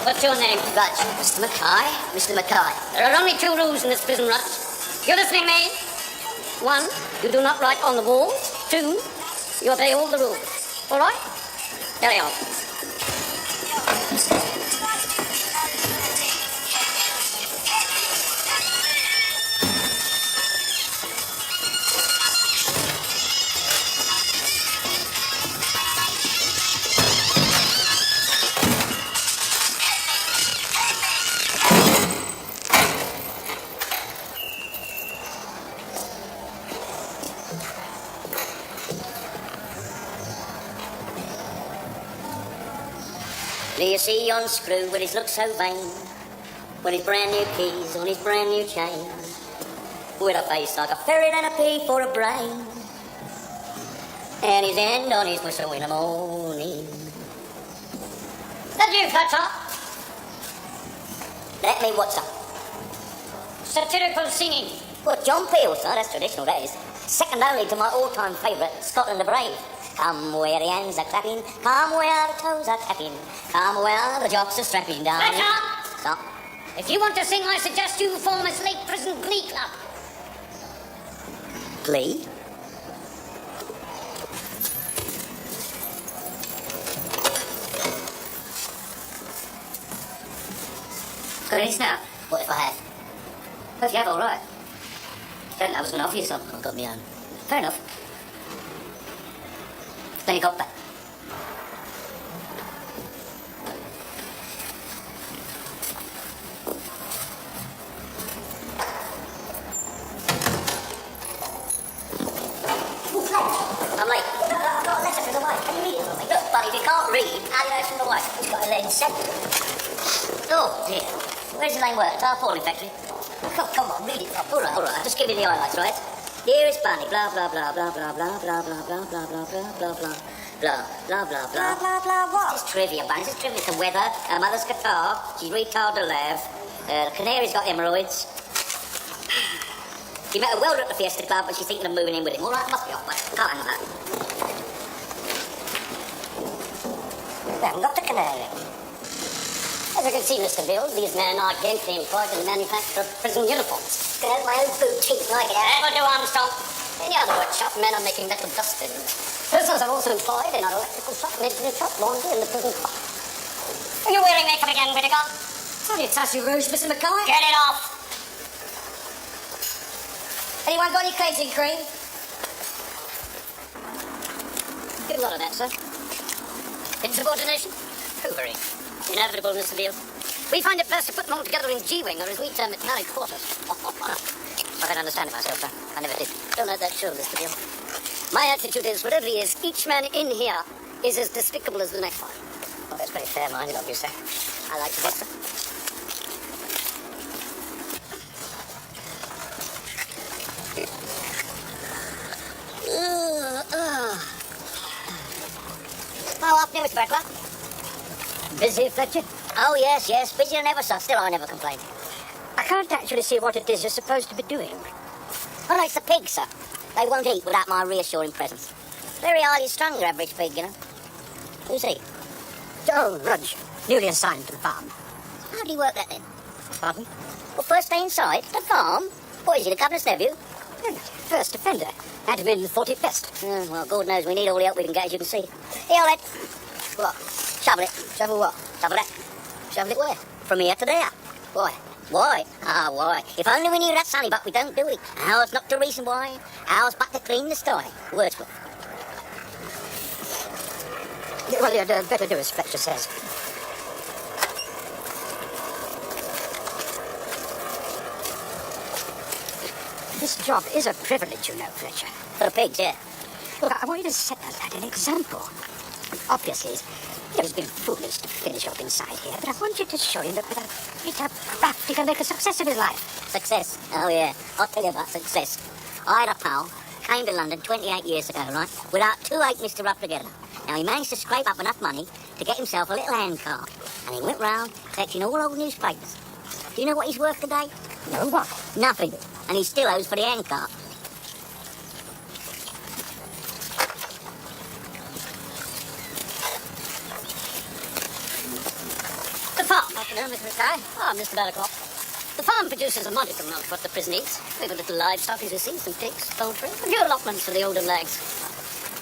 What's your name? Rudge. Mr. Mackay? Mr. Mackay. There are only 2 rules in this prison, Rudge. You listening, me? 1, you do not write on the walls. 2, you obey all the rules. All right? Carry on. Do you see yon screw with his look so vain, with his brand new keys on his brand new chain, with a face like a ferret and a pea for a brain, and his hand on his whistle in the morning? That you, Fletcher? Let me what's up? Satirical singing. Well, John Peel, sir, that's traditional, that is. Second only to my all-time favourite, Scotland the Brave. Come where the hands are clapping, come where the toes are tapping, come where the jocks are strapping down. Fletcher! Stop. If you want to sing, I suggest you form a Slate Prison Glee Club. Glee? Got any snap? What if I had? Well, if you have, all right. Then I was going to offer you something. I've got me own. Fair enough. Then you got that. I'm late. I've got a letter from the wife. Can you read it for me? Look, buddy, if you can't read, how do you know it's from the wife? It's got a lead sent. Oh, dear. Where's the name work? Tarpaulin factory. Oh, come on, read it. All right. I'll just give you the highlights, right? Dearest Bunny, blah, blah, blah, blah, blah, blah, blah, blah, blah, blah, blah, blah, blah, blah. Blah, blah, blah, blah. Blah, blah, what? This is trivia, Bunny. This is trivia. It's the weather, her mother's guitar, she's retarded to laugh, the canary's got hemorrhoids. She met a welder at the Fiesta Club and she's thinking of moving in with him. All right, must be off, but can't handle that. We haven't got the canary. As you can see, Mr. Bill, these men are gainfully employed in the manufacture of prison uniforms. Can I have my own boutique like that? That'll do, Armstrong. In the other workshop, men are making metal dustbins. Prisoners are also employed in our electrical shop, maintenance shop, laundry, and the prison park. Are you wearing makeup again, Whittaker? Salutations, Rouge, Mr. Mackay. Get it off! Anyone got any crazy cream? Get a lot of that, sir. Insubordination? Hoovering. Inevitable, Mr. Beale. We find it best to put them all together in G-Wing, or as we term it, married quarters. I don't understand it myself, sir. I never did. Don't let that show, Mr. Beale. My attitude is, whatever he is, each man in here is as despicable as the next one. Well, that's very fair-minded of you, sir. I like to think so. How often, Mr. Butler? Busy, Fletcher? Oh, yes, busier than ever, sir. Still, I never complain. I can't actually see what it is you're supposed to be doing. Oh, no, it's the pigs, sir. They won't eat without my reassuring presence. Very highly strung, your average pig, you know. Who's he? Oh, Rudge, newly assigned to the farm. How do you work that, then? Pardon? Well, first day inside, the farm? What is he, the governor's nephew? First offender. Had him in 40 best. Well, God knows we need all the help we can get, as you can see. Here, lad. What? Shovel it. Shovel what? Shovel that. Shovel it where? From here to there. Why? Why? Why? If only we knew that, Sonny, but we don't do it. Ours not the reason why. Ours but to clean the sty. Wordsworth. Well, you'd better do as Fletcher says. This job is a privilege, you know, Fletcher. For the pigs, yeah. Look, I want you to set that lad an example. Obviously, he's been foolish to finish up inside here, but I want you to show him that with a bit of craft he can make a success of his life. Success? Oh, yeah. I'll tell you about success. I had a pal, came to London 28 years ago, right, without 2 halfpennies to rub together. Now, he managed to scrape up enough money to get himself a little handcart, and he went round collecting all old newspapers. Do you know what he's worth today? No, what? Nothing. And he still owes for the handcart. The farm. afternoon, Mr. Mackay. Ah, Mr. Barraclough. The farm produces a modicum of what the prison eats. We've a little livestock, as you see, some pigs, poultry, a few allotments for the older lags.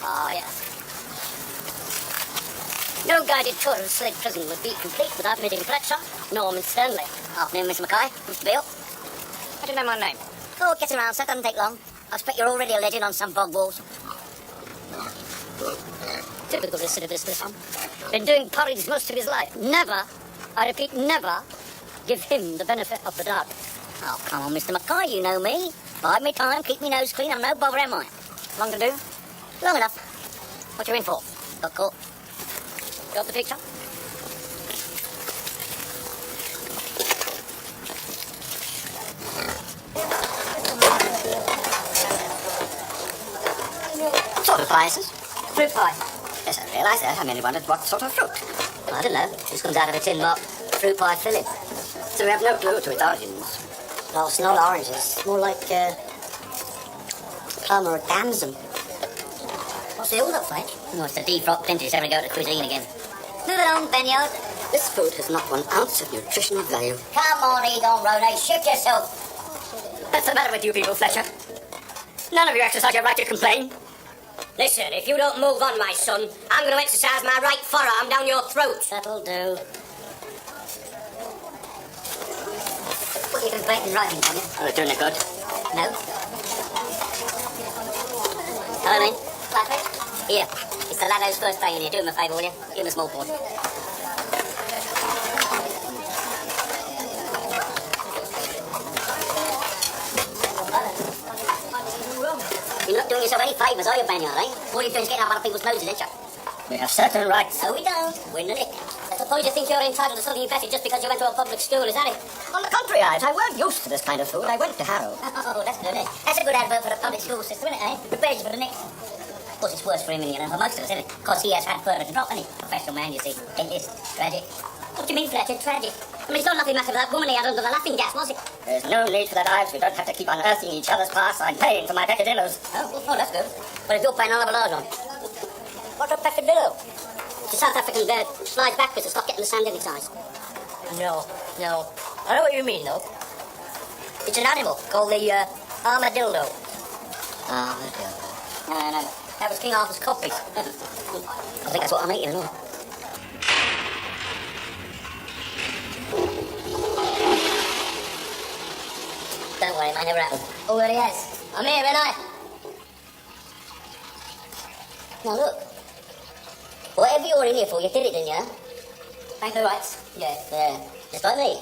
Ah, yes. No guided tour of Slade Prison would be complete without meeting Fletcher, Norman Stanley. Afternoon, Mr. Mackay. Mr. Beale. How do you know my name? Oh, getting around, sir. Doesn't take long. I expect you're already a legend on some bog walls. Typical recidivist, this one. Been doing porridge most of his life. Never, I repeat, never give him the benefit of the doubt. Oh, come on, Mr. Mackay. You know me. Bide me time, keep me nose clean. I'm no bother, am I? Long to do? Long enough. What you in for? Got caught. Got the picture? What sort of pie is this? Fruit pie. Yes, I realise that. I merely wondered what sort of fruit. I don't know. This comes out of a tin marked fruit pie filling. So we have no clue to its origins. No, it's not oranges. It's more like plum or a damson. What's the hold up, Fletch? Oh, it's the defrocked pinters having to go to the cuisine again. Move it on, Benyard. This food has not 1 ounce of nutritional value. Come on, Egon Rone, shoot yourself. What's the matter with you people, Fletcher? None of you exercise your right to complain. Listen, if you don't move on, my son, I'm going to exercise my right forearm down your throat. That'll do. What are you complaining writing, Tommy? Are they doing it good? No. Hello, Lynn. Here. It's the laddo's first day in here. Do him a favour, will you? Give him a small portion. You're not doing yourself any favours, are you, Banyard, eh? All you're doing is getting up other people's noses, ain't you? We have certain rights. No, we don't. We're in the nick. I suppose you think you're entitled to something better just because you went to a public school, is that it? On the contrary, I weren't used to this kind of food. I went to Harrow. Oh, that's good, eh? That's a good advert for the public school system, isn't it, eh? Prepares you for the next. Of course, it's worse for him, for most of us, isn't it? Because he has had further to drop, hasn't he? Professional man, you see. Dentist. Tragic. What do you mean, Fletcher? Tragic? I mean, it's not nothing matter for that woman he had under the laughing gas, was it? There's no need for that, Ives. We don't have to keep unearthing each other's past. I'm paying for my peccadillos. Oh, that's good. But if you're paying, I'll have a large one. What's a peccadillo? It's a South African bird. Slides backwards to stop getting the sand in its eyes. No. I know what you mean, though. It's an animal called the armadillo. Armadillo. No. That was King Arthur's copy. I think that's what I'm eating, isn't it? Don't worry, it may never happen. Already has. I'm here, ain't I? Now look. Whatever you're in here for, you did it, didn't you? Thank the rights. Yeah. Just like me.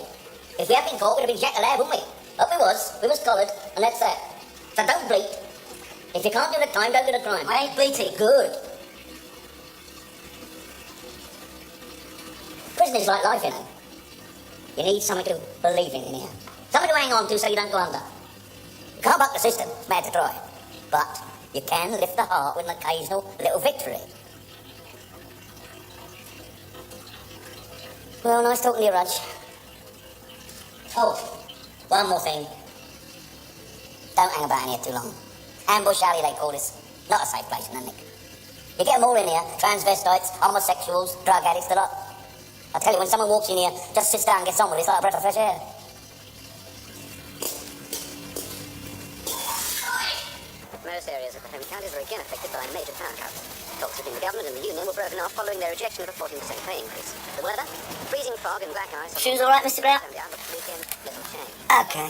If we hadn't been caught, we'd have been jacked alive, wouldn't we? Up we was collared, and that's that. So don't bleat. If you can't do the time, don't do the crime. I ain't bleating. Good. Prison's like life, you know. You need something to believe in here. Something to hang on to so you don't go under. You can't buck the system, it's bad to try. But you can lift the heart with an occasional little victory. Well, nice talking to you, Rudge. Oh, one more thing. Don't hang about in here too long. Ambush alley, they call this. Not a safe place, no, Nick. You get them all in here, transvestites, homosexuals, drug addicts, the lot. I tell you, when someone walks in here, just sits down and gets on with it, it's like a breath of fresh air. Most areas of the home counties are again affected by a major power cut. Talks between the government and the union were broken off following their rejection of a 14% pay increase. The weather? Freezing fog and black ice. Shoes all right, Mr. Grant? And the outlook for the weekend, little change. Okay.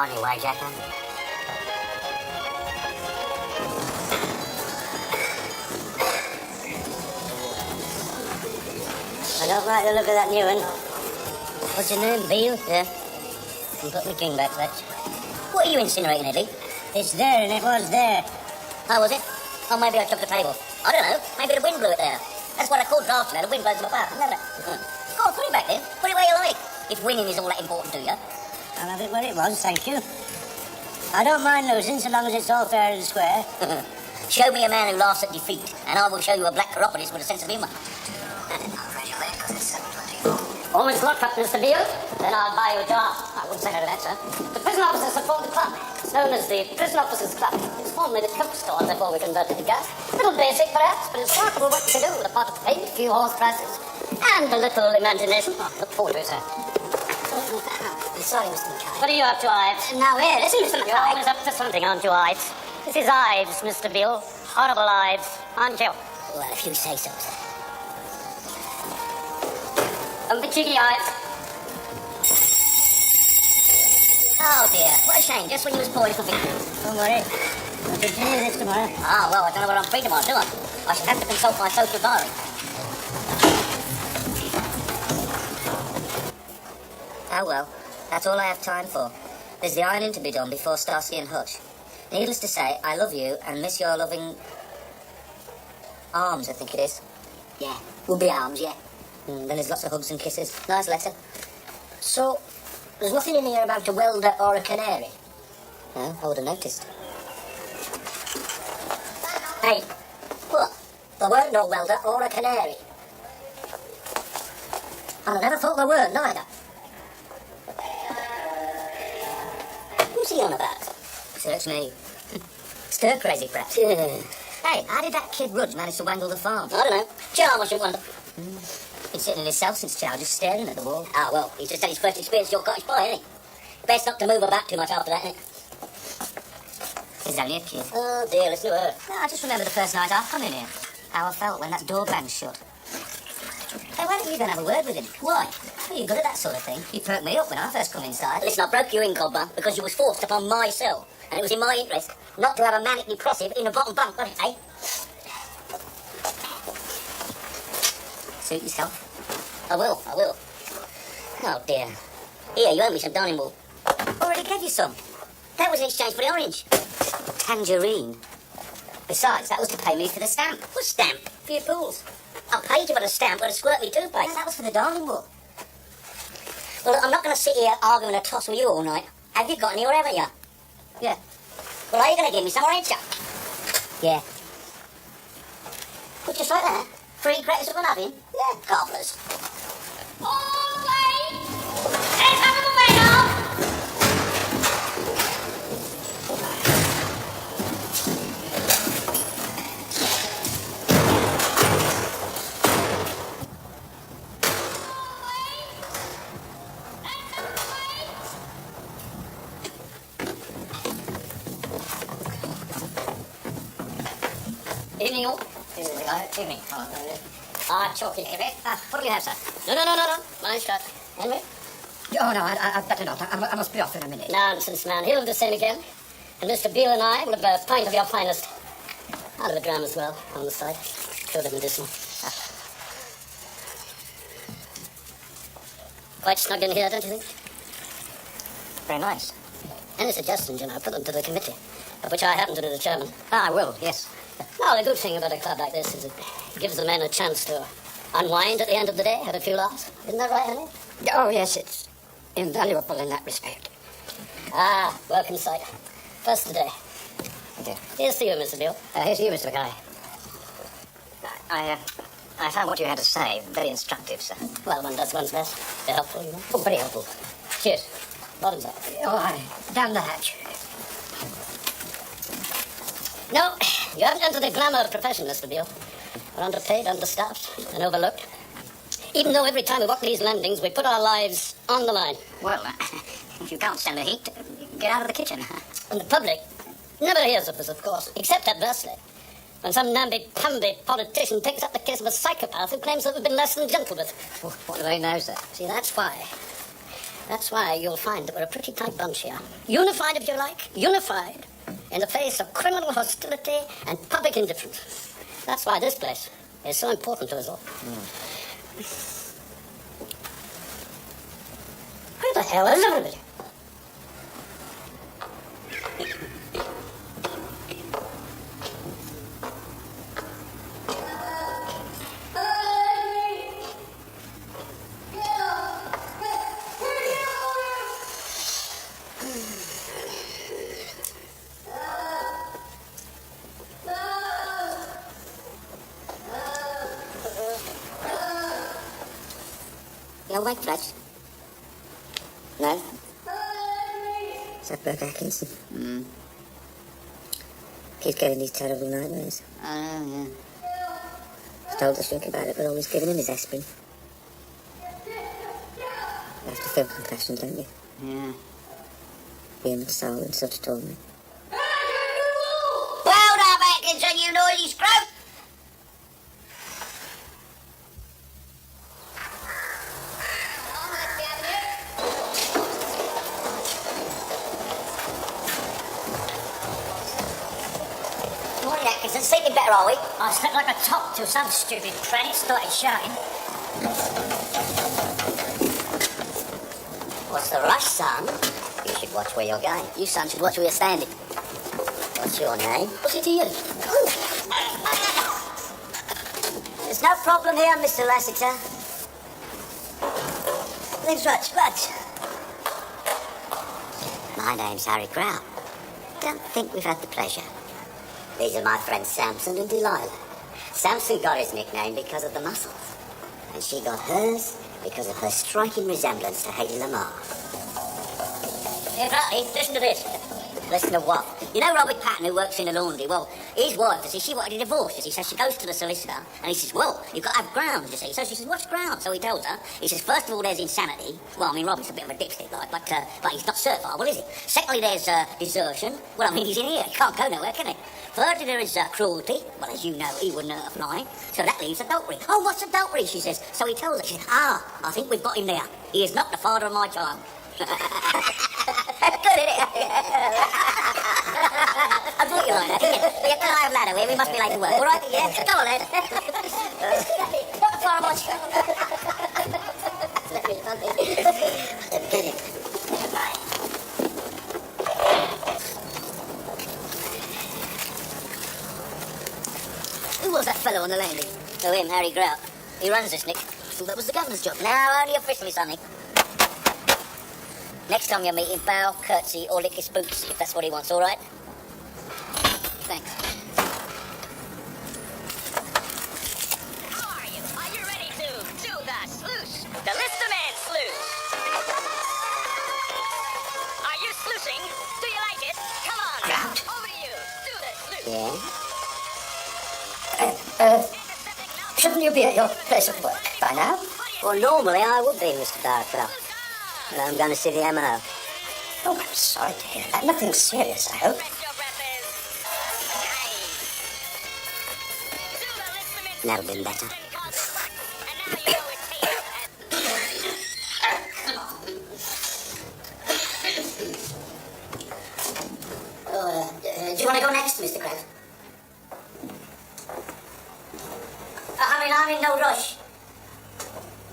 On your way, Jack. I don't like the look of that new one. What's your name, Beale? Yeah. You put my king back, Fletch. What are you incinerating, Eddie? It's there and it was there. How was it? Oh, maybe I took the table. I don't know. Maybe the wind blew it there. That's what I call drafts, the wind blows them apart. Never. Go on, put it back then. Put it where you like. If winning is all that important to you. I'll have it where it was, thank you. I don't mind losing so long as it's all fair and square. Show me a man who laughs at defeat, and I will show you a black chiropodist with a sense of humour. Almost locked up, Mr. Beale. Then I'll buy you a job. I wouldn't say no to that, sir. The prison officers have formed a club. It's known as the Prison Officers Club. It's formerly the Coke store before we converted to gas. A little basic, perhaps, but it's remarkable what you can do with a pot of paint, a few horse prices, And a little imagination. Oh, look forward to it, sir. I'm sorry, Mr. Mackay. What are you up to, Ives? Now here, listen, Mr. You're Mackay. always up to something, aren't you, Ives? This is Ives, Mr. Beale. Horrible Ives, aren't you? Well, if you say so, sir. Don't be cheeky, Ives. Oh dear, what a shame, just when you was poised for victory. Don't worry, I'll continue this tomorrow. Ah, well, I don't know what I'm free tomorrow, do I? I should have to consult my social diary. Oh well, that's all I have time for. There's the ironing to be done before Starsky and Hutch. Needless to say, I love you and miss your loving arms, I think it is. Yeah, will be arms, yeah. Then there's lots of hugs and kisses. Nice letter. So, there's nothing in here about a welder or a canary? No, I would have noticed. Hey, what? There weren't no welder or a canary. And I never thought there were, neither. Who's he on about? Search me. Stir crazy, perhaps. Hey, how did that kid Rudge manage to wangle the farm? I don't know. Charm, I should wonder. Been sitting in his cell since Chow, just staring at the wall. Ah, well, he's just had his first experience at your cottage pie, ain't he? Best not to move about too much after that, ain't it? He's only a kid. Oh dear, listen to her. No, I just remember the first night I come in here. How I felt when that door banged shut. Hey, why don't you go and have a word with him? Why? Well, you're good at that sort of thing. You perked me up when I first come inside. Listen, I broke you in, Cobber, because you was forced upon my cell. And it was in my interest not to have a manic depressive in the bottom bunk, wasn't it, eh? Suit yourself. I will. Oh, dear. Here, you owe me some darning wool. Already gave you some. That was in exchange for the orange. Tangerine. Besides, that was to pay me for the stamp. What stamp? For your pools. I paid you for the stamp with a squirtly toothpaste. No, that was for the darning wool. Well, look, I'm not going to sit here arguing a toss with you all night. Have you got any or haven't you? Yeah. Well, are you going to give me some or ain't you? Yeah. But just like that? 3 credits of nothing? Yeah, gobblers. All away! Hey, come away now! Evening, all. Evening. Chalky, what do you have, sir? No. Mine's shut. Henry? Oh, no, I'd better not. I must be off in a minute. Nonsense, man. He'll do the same again. And Mr. Beale and I will have a pint of your finest. I'll have a dram as well, on the side. Good and medicinal. Quite snug in here, don't you think? Very nice. Any suggestions, you know, put them to the committee, of which I happen to be the chairman. Ah, I will, yes. Well, the good thing about a club like this is it gives the men a chance to unwind at the end of the day, have a few laughs. Isn't that right, Henry? Oh, yes, it's invaluable in that respect. Ah, welcome sight. First today. Thank you. Here's to you, Mr. Beale. Here's to you, Mr. Mackay. I found what you had to say very instructive, sir. Well, one does one's best. They're helpful, you know. Oh, very helpful. Cheers. Bottoms up. Oh, aye. Down the hatch. No, you haven't entered the glamour of profession, Mr. Beale. We're underpaid, understaffed, and overlooked. Even though every time we walk these landings, we put our lives on the line. Well, if you can't stand the heat, get out of the kitchen. And the public never hears of us, of course, except adversely. When some namby-pamby politician takes up the case of a psychopath who claims that we've been less than gentle with. What do they know, sir? See, that's why. That's why you'll find that we're a pretty tight bunch here. Unified, if you like. Unified. In the face of criminal hostility and public indifference. That's why this place is so important to us all. Where the hell is everybody? You awake, Fletch? No? Is that Burke Atkinson? Keeps getting these terrible nightmares. Oh, yeah. He's told us to think about it, but always giving him his aspirin. You have to feel compassion, don't you? Yeah. Human soul in such torment. Well done, Atkinson, you noisy scrope! Morning, Atkinson. Sleeping better, are we? I slept like a top till some stupid cranny started shouting. What's the rush, son? You should watch where you're going. You, son, should watch where you're standing. What's your name? What's it to you? There's no problem here, Mr. Lassiter. Name's Rudge. My name's Harry Grout. Don't think we've had the pleasure. These are my friends Samson and Delilah. Samson got his nickname because of the muscles, and she got hers because of her striking resemblance to Hedy Lamarr. Hey, Bradley, listen to this. Listen to what? You know Robert Patton, who works in a laundry? Well, his wife, you see, she wanted a divorce, you see, so she goes to the solicitor, and he says, well, you've got to have grounds, you see. So she says, what's grounds? So he tells her, he says, first of all, there's insanity. Well, I mean, Robert's a bit of a dipstick, like, but he's not certifiable, is he? Secondly, there's desertion. Well, I mean, he's in here. He can't go nowhere, can he? Thirdly, there is cruelty. Well, as you know, he wouldn't hurt a fly. So that leaves adultery. Oh, what's adultery, she says. So he tells her, she says, I think we've got him there. He is not the father of my child. Good, isn't it? I thought you liked that, didn't you? Yeah, can I have ladder here? We must be late to work, all right? Yeah, go on then. Not the father of my child. Who was that fellow on the landing? Oh, him, Harry Grout. He runs this, Nick. Thought that was the governor's job. Now, only officially, sonny. Next time you meet him, bow, curtsy, or lick his boots, if that's what he wants, all right? Thanks. How are you? Are you ready to do the sluice? The Listerman sluice. Are you sluicing? Do you like it? Come on. Grout. Over to you. Do the sluice. Yeah? Shouldn't you be at your place of work by now? Well, normally I would be, Mr. Director. But I'm going to see the M&O. Oh, I'm sorry to hear that. Nothing serious, I hope. Your breath is nice. Do the Listerman Never been better. and now you know it's here. Do you want to go next, Mr. Krabs? I'm in no rush.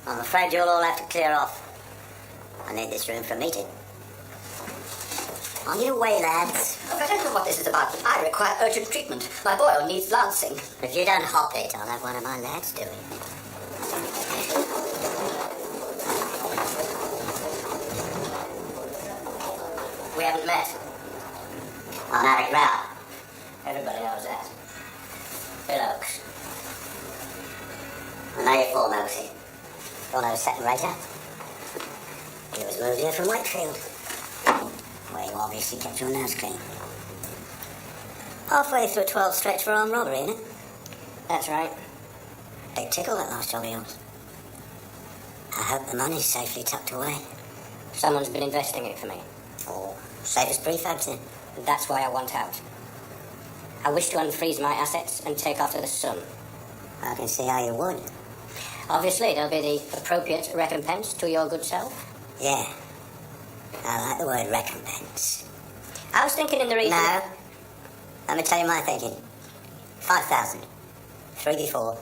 I'm afraid you'll all have to clear off. I need this room for a meeting. On your way, lads. I don't know what this is about, but I require urgent treatment. My boil needs lancing. If you don't hop it, I'll have one of my lads do it. We haven't met. I'm Harry Grout. Everybody knows that. Bill Oakes. I know you're for Moxie. You'll know a second later. He was moved here from Wakefield, where you obviously kept your nose clean. Halfway through a 12 stretch for armed robbery, isn't it? That's right. Big tickle, that last job of yours. I hope the money's safely tucked away. Someone's been investing it for me. Or safe as prefabs then. And that's why I want out. I wish to unfreeze my assets and take after the sun. I can see how you would. Obviously, there'll be the appropriate recompense to your good self. Yeah. I like the word recompense. I was thinking in the region... No. Let me tell you my thinking. 5,000. 3 before,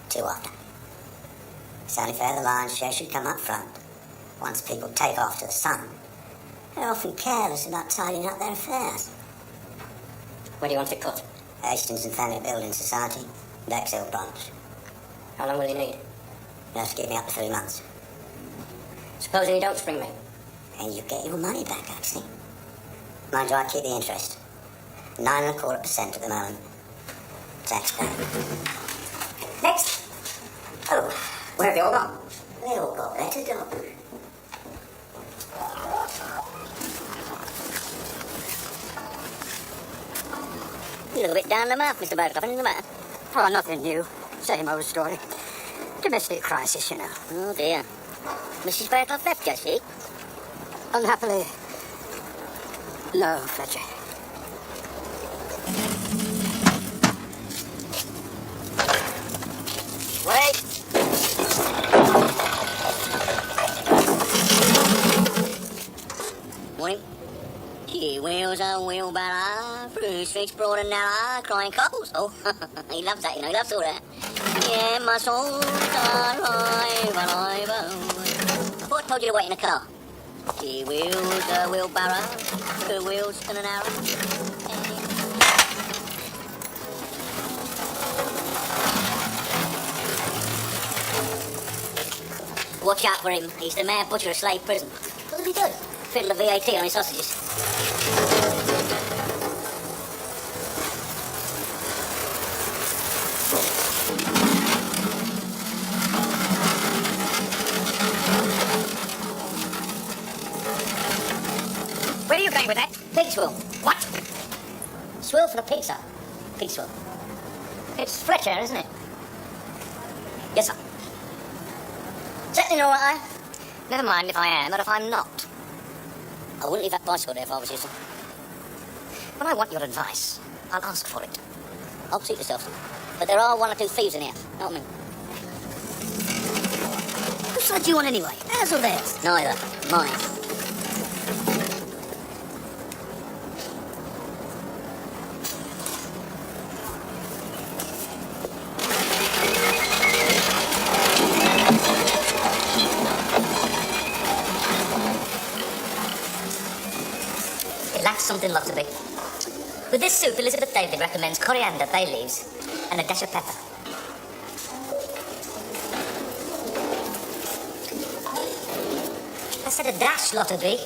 2 after. It's only fair the lion's share should come up front. Once people take off to the sun, they're often careless about tidying up their affairs. Where do you want it cut? Hastings and Family Building Society, Bexhill branch. How long will you need? You'll have to give me up to 3 months. Supposing you don't spring me. And you get your money back, actually. Mind you, I keep the interest. 9.25% at the moment. Tax back. Next! Oh, where have you all gone? They all got better, don't they? You look a bit down the mouth, Mr. Bowcroft, isn't the matter? Oh, nothing new. Same old story. Domestic crisis, you know. Oh, dear. Mrs. Fairclough left, you see? Unhappily, no, Fletcher. Wait. Morning. He wheels a wheelbarrow through streets broad and narrow, crying coals. Oh, he loves that, you know, he loves all that. Yeah, my soul's alive, alive, oh. I thought I told you to wait in the car. He wheels a wheelbarrow through wheels and an arrow. Watch out for him. He's the mad butcher of slave prison. What does he do? Fiddle the VAT on his sausages. Where are you going with that? Pig swill. What? Swill for the pizza. Pig swill. It's Fletcher, isn't it? Yes, sir. Certainly all right, Never mind if I am or if I'm not. I wouldn't leave that bicycle there if I was you, sir. When I want your advice, I'll ask for it. I'll suit yourself, sir. But there are one or two thieves in here. Know what I mean? Whose side do you want anyway? Ours or theirs? Neither. Mine. Something lot to be. With this soup, Elizabeth David recommends coriander, bay leaves, and a dash of pepper. I said a dash, lot to be.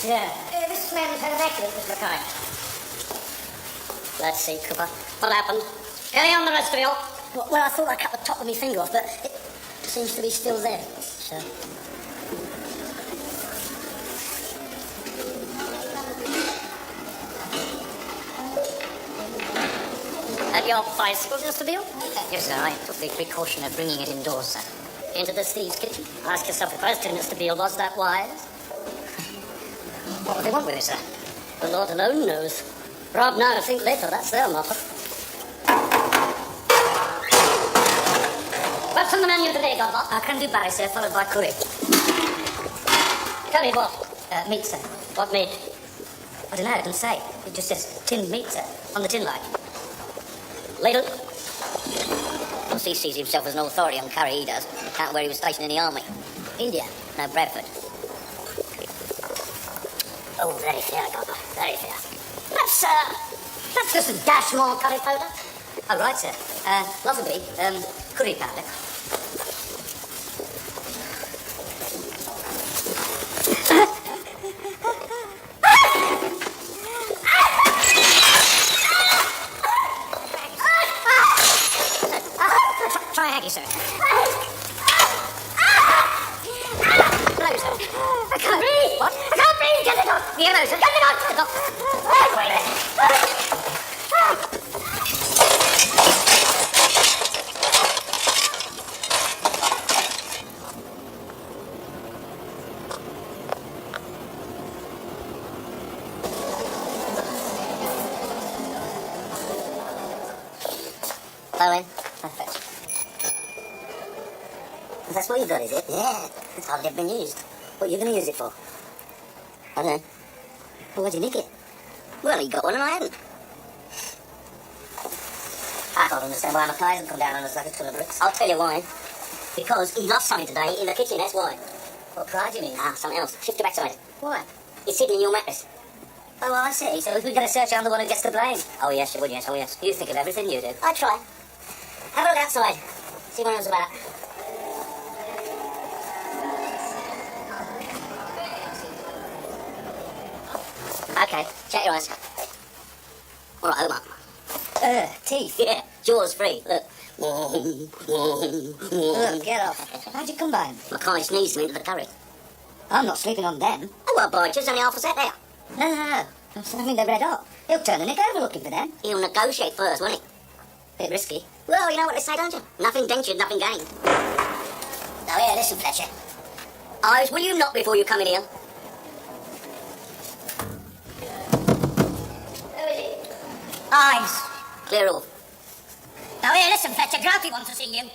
Yeah. This man's had an accident, Mr. Mackay. Let's see, Cooper. What happened? Carry on the rest of you. Well, I thought I cut the top of my finger off, but it seems to be still there. So. At your bicycle, Mr. Beale? Yes, sir. I took the precaution of bringing it indoors, sir. Into the thieves' kitchen? Ask yourself the question, Mr. Beale. Was that wise? What would they want with it, sir? The Lord alone knows. Rob now, think later. That's their motto. What's on the menu today, Godlot? Can do Barry, sir, followed by curry. Curry what? Meat, sir. What meat? I don't know, it doesn't say. It just says tinned meat, sir, on the tin line. Ladle? Well, he sees himself as an authority on curry, he does. Can't where he was stationed in the army. India? No, Bradford. Oh, very fair, Godlot. Very fair. That's just a dash more curry powder. Oh, right, sir. Lotterby, curry powder. Try Aggie, sir. Blow, sir. I can't breathe. What? I can't breathe. Get it on. The ammo, sir. Get it on. Get it on. Wait a minute. Owen. Perfect. That's what you got, is it? Yeah. It's hardly ever been used. What are you going to use it for? I don't know. Well, where'd you nick it? Well, he got one and I hadn't. I can't understand why Mackay hasn't come down on us like a ton of bricks. I'll tell you why. Because he lost something today in the kitchen, that's why. What pride do you mean? Something else. Shift your backside. Why? It's hidden in your mattress. Oh, I see. So if we're going to search, I'm the one who gets the blame. Oh, yes, you would, yes. Oh, yes. You think of everything you do. I try. Have a look outside. See what it was about. Okay, shut your eyes. All right, open up. Teeth. Yeah, jaws free. Look. Get off. How'd you come by 'em? My kind sneezed me into the curry. I'm not sleeping on them. Oh, well, boy, just only half a set there. No. I mean, they're red hot. He'll turn the nick over looking for them. He'll negotiate first, won't he? Bit risky. Well, you know what they say, don't you? Nothing ventured, nothing gained. Now, here, listen, Fletcher. Eyes, will you knock before you come in here? Who is it? Eyes. Clear off. Now, here, listen, Fletcher. Grouty wants to see you.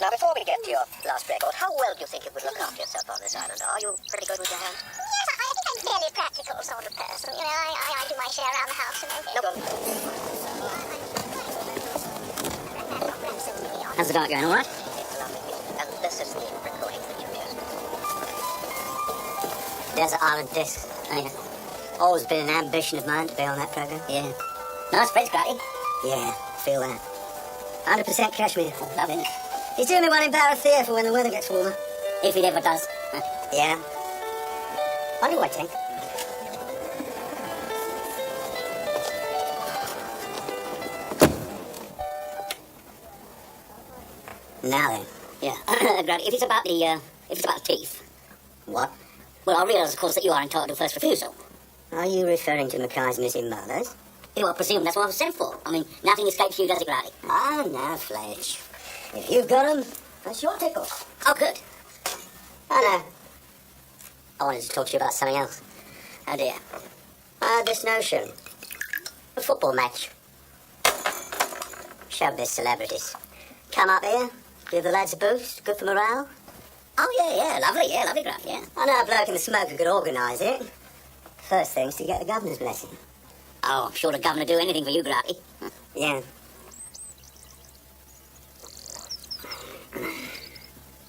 Now, before we get to your last record, how well do you think you would look after yourself on this island? Are you pretty good with your hands? Yes, I think I'm a fairly practical sort of person. You know, I do my share around the house and everything. No problem. How's the diet going, all right? It's lovely. And this is the recording that you used. Desert Island Disc. Oh, yeah. Always been an ambition of mine to be on that program. Yeah. Nice place, Grouty. Yeah, feel that. 100% cashmere. Loving it. He's doing me one in Barathea for when the weather gets warmer. If it ever does. Yeah. I do, I think. Now then. Yeah. Granny, if it's about the teeth. What? Well, I realise, of course, that you are entitled to first refusal. Are you referring to Mackay's missing mothers? You know, I presume that's what I was sent for. I mean, nothing escapes you, does it, Granny? Ah, now, Fletch. If you've got 'em, that's your tickle. Oh, good. I know. I wanted to talk to you about something else. Oh, dear. I had this notion. A football match. Showbiz celebrities. Come up here, give the lads a boost, good for morale. Oh, yeah, lovely, Graf, yeah. I know a bloke in the smoker could organise it. First thing's to get the governor's blessing. Oh, I'm sure the governor do anything for you, Grafty. Yeah.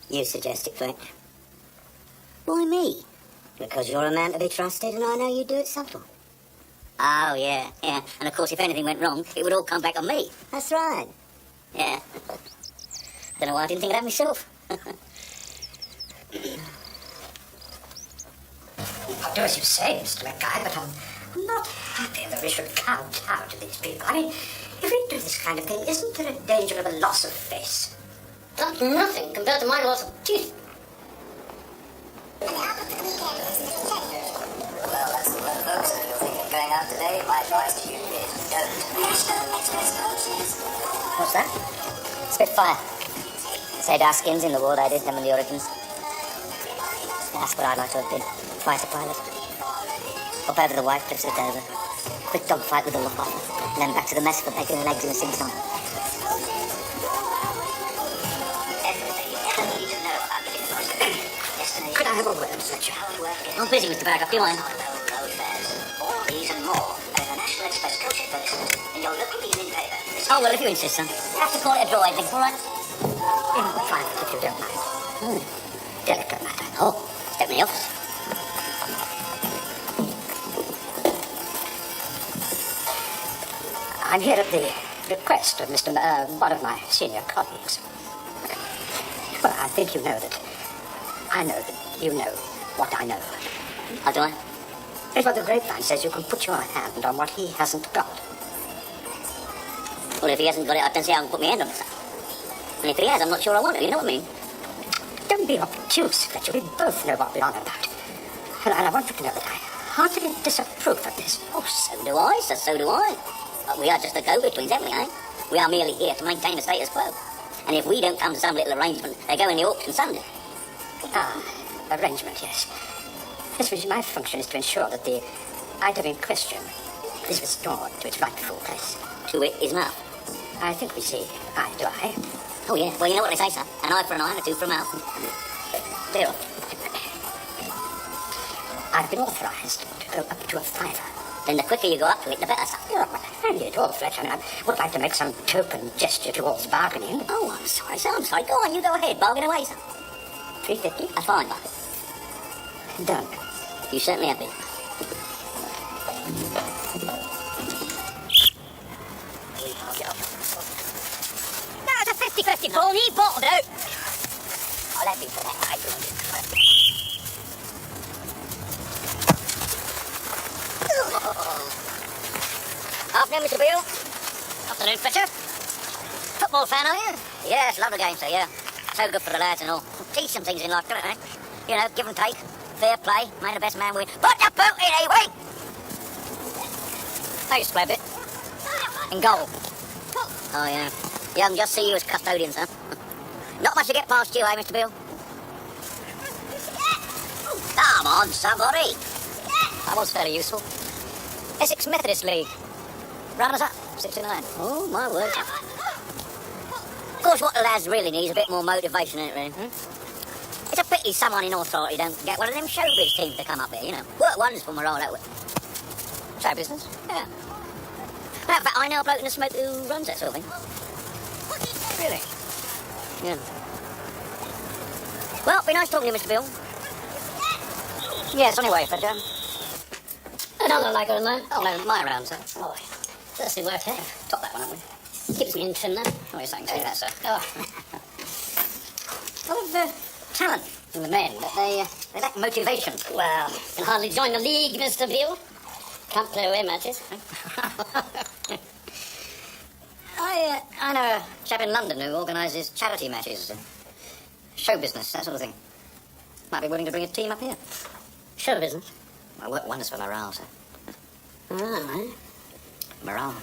You suggest it, Fletch. Why me? Because you're a man to be trusted and I know you'd do it subtle. Oh, yeah. And of course, if anything went wrong, it would all come back on me. That's right. Yeah. Don't know why I didn't think of that myself. I'll do as you say, Mr. Mackay, but I'm not happy that we should kowtow to these people. I mean, if we do this kind of thing, isn't there a danger of a loss of face? That's nothing compared to my loss of teeth. Well, that's the word, folks. If you're thinking of going out today, my advice to you is don't. What's that? Spitfire. Saved our skins in the war they did, them and the Origins. That's what I'd like to have been. Fighter pilot. Up over the White Cliffs of Dover. Quick dogfight with the Luftwaffe. And then back to the mess for bacon and eggs in a sing-song. Everything you ever need to know about the destination. Could I have a word, Fletcher? I'm busy, Mr. Barrack. Do you mind? Road fares. All these and more at the National Express coach advertisement in your local evening paper. Oh, well, if you insist, son. You have to call it a droid thing, all right? In private, if you don't mind. Delicate matter. Oh, step in the office. I'm here at the request of one of my senior colleagues. Well, I think you know that I know that you know what I know. How do I? It's what the grapevine says you can put your hand on what he hasn't got. Well, if he hasn't got it, I don't see how I can put my hand on it, son. And if he has, I'm not sure I want to, you know what I mean? Don't be obtuse, Fletcher. We both know what we're on about. And I want you to know that I heartily disapprove of this. Oh, so do I, sir, so do I. But we are just the go-betweens, aren't we, eh? We are merely here to maintain the status quo. And if we don't come to some little arrangement, they go in the auction Sunday. Ah, arrangement, yes. Yes, which my function is to ensure that the item in question is restored to its rightful place. To it is mouth. I think we see eye to eye. Oh, yeah. Well, you know what they say, sir. An eye for an eye and a tooth for a mouth. There. I've been authorised to go up to a fiver. Then the quicker you go up to it, the better, sir. You're not handy at all, Fletcher. I mean, I would like to make some token gesture towards bargaining. Oh, I'm sorry, sir. I'm sorry. Go on, you go ahead. Bargain away, sir. 350? That's fine, Buck. Done. You certainly have been. me bottled out. I'll have you for that. Afternoon, Mr. Beale. Afternoon, Fletcher. Football fan, are you? Yes, love the game, sir, yeah. So good for the lads and all. Teach some things in life, don't it? You know, give and take, fair play, may the best man win. Put the boot in, anyway! I used to play a bit. In goal. Oh, yeah. Yeah, I can just see you as custodian, sir. Not much to get past you, eh, Mr. Beale? Come on, somebody! That was fairly useful. Essex Methodist League. Runners up, 69. Oh, my word. Of course, what the lads really need is a bit more motivation, isn't it, really? It's a pity someone in authority don't get one of them showbiz teams to come up here, you know. Work wonders for morale, that would. Show business? Yeah. In fact, I know a bloke in the smoke who runs that sort of thing. Really? Yeah. Well, be nice talking to you, Mr. Bill. Yes, anyway, but, another like it alone. Oh, no, my round, sir. Oh, that's the work, eh? Top that one, haven't we? Keeps me in trim, then. Oh, you're saying that, sir. Oh. Full of talent in the men, but they lack motivation. Well, can hardly join the league, Mr. Beale. Can't play away matches. I know a chap in London who organises charity matches, show business, that sort of thing. Might be willing to bring a team up here. Show business? I work wonders for morale, sir. Ah, Morale.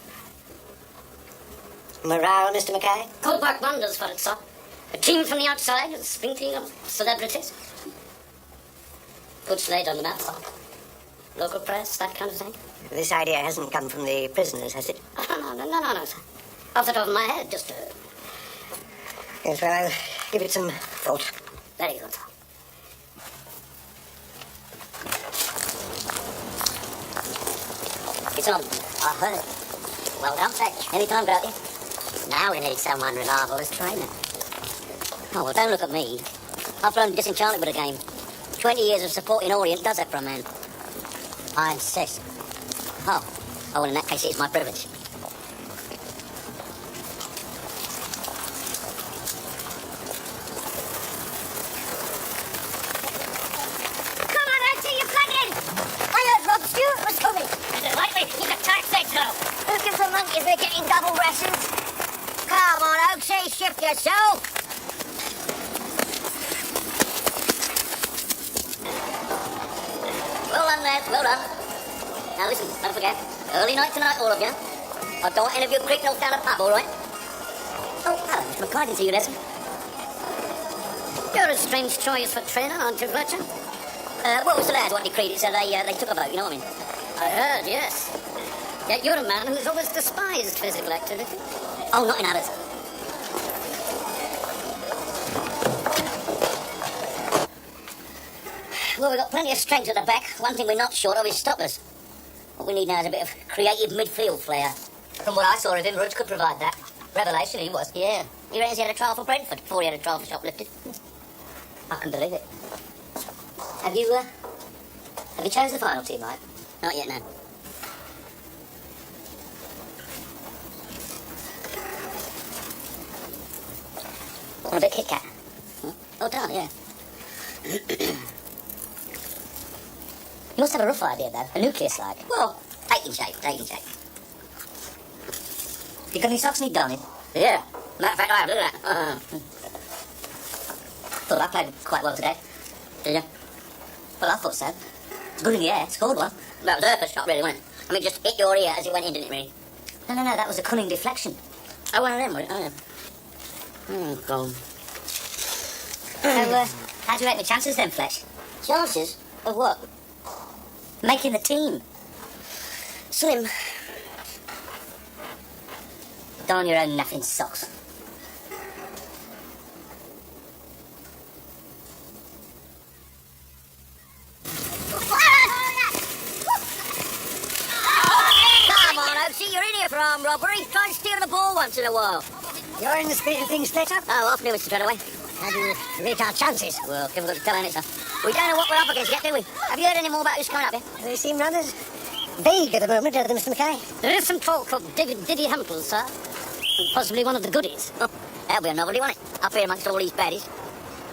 Morale, Mr. Mackay? could work wonders for it, sir. A team from the outside, a sprinkling of celebrities. Good slate on the map, sir. Local press, that kind of thing. This idea hasn't come from the prisoners, has it? No, sir. Off the top of my head, just Yes, well, I'll give it some thought. very good, sir. It's on. I heard it. Well done, Fetch. Any time, Bertie. Now we need someone reliable as trainer. Oh, well, don't look at me. I've grown disenchanted with the game. 20 years of supporting Orient does that for a man. I insist. Oh, well, in that case, it's my privilege. Come on, Auntie, you're flagging! I heard Rob Stewart was coming. Is it likely? He's a tight set, though. Who gives a monkeys they're getting double rations? Come on, Oaksy, shift yourself. Well done, lads, well done. Now listen, don't forget, early night tonight, all of you. I don't want any of you creeping off down the pub, all right? Oh, hello, Mr. McCoy, I didn't see you there, sir. You're a strange choice for trainer, aren't you, Fletcher? What was the lads what decreed it? So they took a vote, you know what I mean? I heard, yes. Yet you're a man who's always despised physical activity. Oh, not in others. Well, we've got plenty of strength at the back. One thing we're not short of is stoppers. What we need now is a bit of creative midfield flair. From what I saw of him, Rudge could provide that. Revelation, he was. Yeah. He reckons he had a trial for Brentford before he had a trial for Shoplifted. I can believe it. Have you chose the final team, right? Not yet, no. Want a bit Kit Kat? Oh, darn, yeah. You must have a rough idea, though. A nucleus like. Well, taking shape, taking shape. You got any socks need darning? Yeah. Matter of fact, I have, look at that. Thought I played quite well today. Did you? Well, I thought so. It's good in the air. Scored one. That was her first shot, really, wasn't it? I mean, just hit your ear as it went in, didn't it, really? No, that was a cunning deflection. Oh, one of them, was it? Oh, yeah. Oh, God. So, how do you rate the chances then, Fletch? Chances? Of what? Making the team. Slim. Darn your own naffing socks. Come on, Oaksy, you're in here for armed robbery. Try and steal the ball once in a while. You're in the spirit of things, Fletcher? Oh, afternoon, Mr. Treadaway. How do you rate our chances? Well, difficult to tell, ain't it, sir? We don't know what we're up against yet, do we? Have you heard any more about who's coming up here? They seem rather vague at the moment, Mr. Mackay. There is some talk of Diddy Hempel, sir. Possibly one of the goodies. Oh, That'll be a novelty, won't it? Up here amongst all these baddies.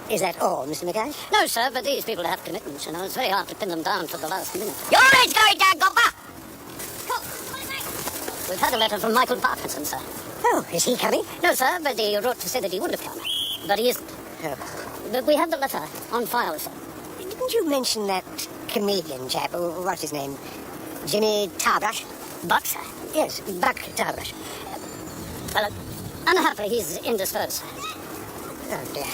Is that all, Mr. Mackay? No, sir, but these people have commitments, you know. It's very hard to pin them down till the last minute. Your age going down, Gopper! We've had a letter from Michael Parkinson, sir. Oh, is he coming? No, sir, but he wrote to say that he would have come. But he isn't. Oh. But we have the letter on file, sir. Didn't you mention that comedian chap, what's his name? Jimmy Tarbrush? Buck, sir. Yes, Buck Tarbrush. Well, unhappily, he's indisposed, sir. Oh, dear.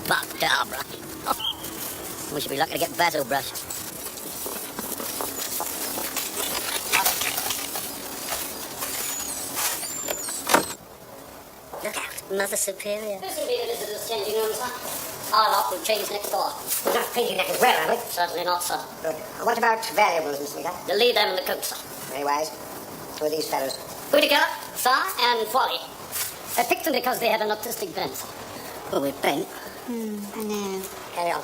Buck Tarbrush. We should be lucky to get Basil Brush. Look out, Mother Superior. This will be the visitors' changing room, sir. Our lot will change next door. We're not painting that as well, are we? Certainly not, sir. Good. What about valuables, Mr. Mackay? You'll leave them in the coat, sir. Very wise. Who are these fellows? Whittaker, sir, and Wally. I picked them because they have an autistic bent, sir. Oh, we're bent. I know. Carry on.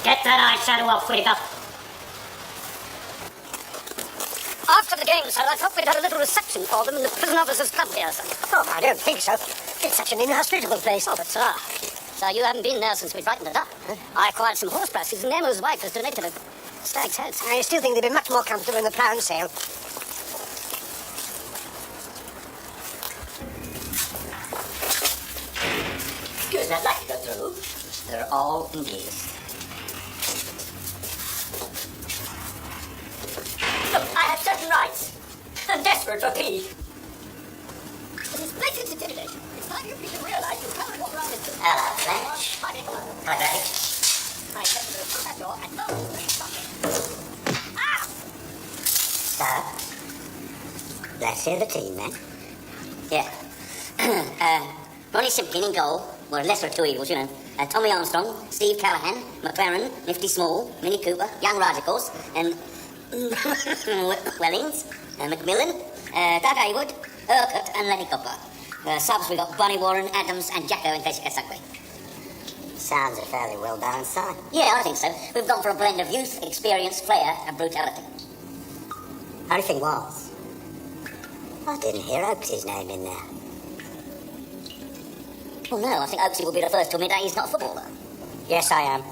Get that eyeshadow off, Whittaker. After the game, sir, I thought we'd have a little reception for them in the prison officers' club here, sir. Oh, I don't think so. It's such an inhospitable place. Oh, but, sir, you haven't been there since we frightened it up. I acquired some horse prices, and Nemo's wife has donated a stag's head. I still think they'd be much more comfortable in the pound sale. Excuse me, I'd like to go through. They're all engaged. Look, I have certain rights. I'm desperate for peace. It is blatant intimidation. It's time you people realize you cannot walk around in this. Hello, Fletch. Hi, Fletch. I get to the front door and no one will stop me. So, let's hear the team then. Yeah. Ronnie Simpkin in goal, or lesser of two evils, you know. Tommy Armstrong, Steve Callahan, McLaren, Nifty Small, Minnie Cooper, Young Radicals, and Wellings, Macmillan, Doug Haywood, Urquhart, and Lenny Copper. Subs, we got Bonnie Warren, Adams, and Jacko in case you get Suckley. Sounds a fairly well-balanced side. Yeah, I think so. We've gone for a blend of youth, experience, flair, and brutality. Only thing was, I didn't hear Oakes' name in there. Well, no, I think Oaksy will be the first to admit that he's not a footballer. Yes, I am.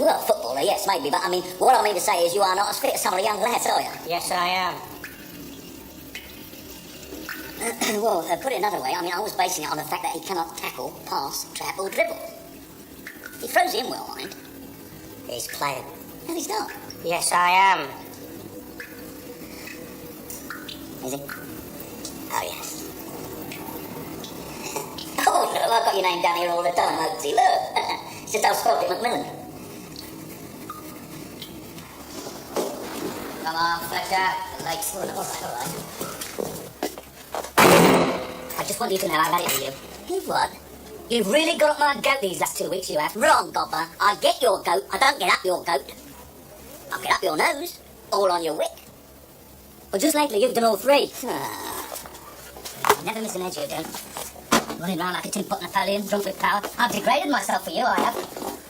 Well, footballer, yes, maybe, but I mean, what I mean to say is you are not as fit as some of the young lads, are you? Yes, I am. Well, put it another way, I mean, I was basing it on the fact that he cannot tackle, pass, trap, or dribble. He throws in well, mind. He's playing. No, he's not. Yes, I am. Is he? Oh, yes. Oh, no, I've got your name down here all the time, Oaksy. Look. It's just how I spelled it, Macmillan. Come on, Fletcher. The lake's full. All right. I just want you to know I've had it with you. You what? You've really got up my goat these last 2 weeks, you have. Wrong, Gopper. I get your goat. I don't get up your goat. I'll get up your nose. All on your wick. Well, just lately you've done all three. Never miss an edge, you don't. Running around like a tin pot Napoleon, drunk with power. I've degraded myself for you, I have.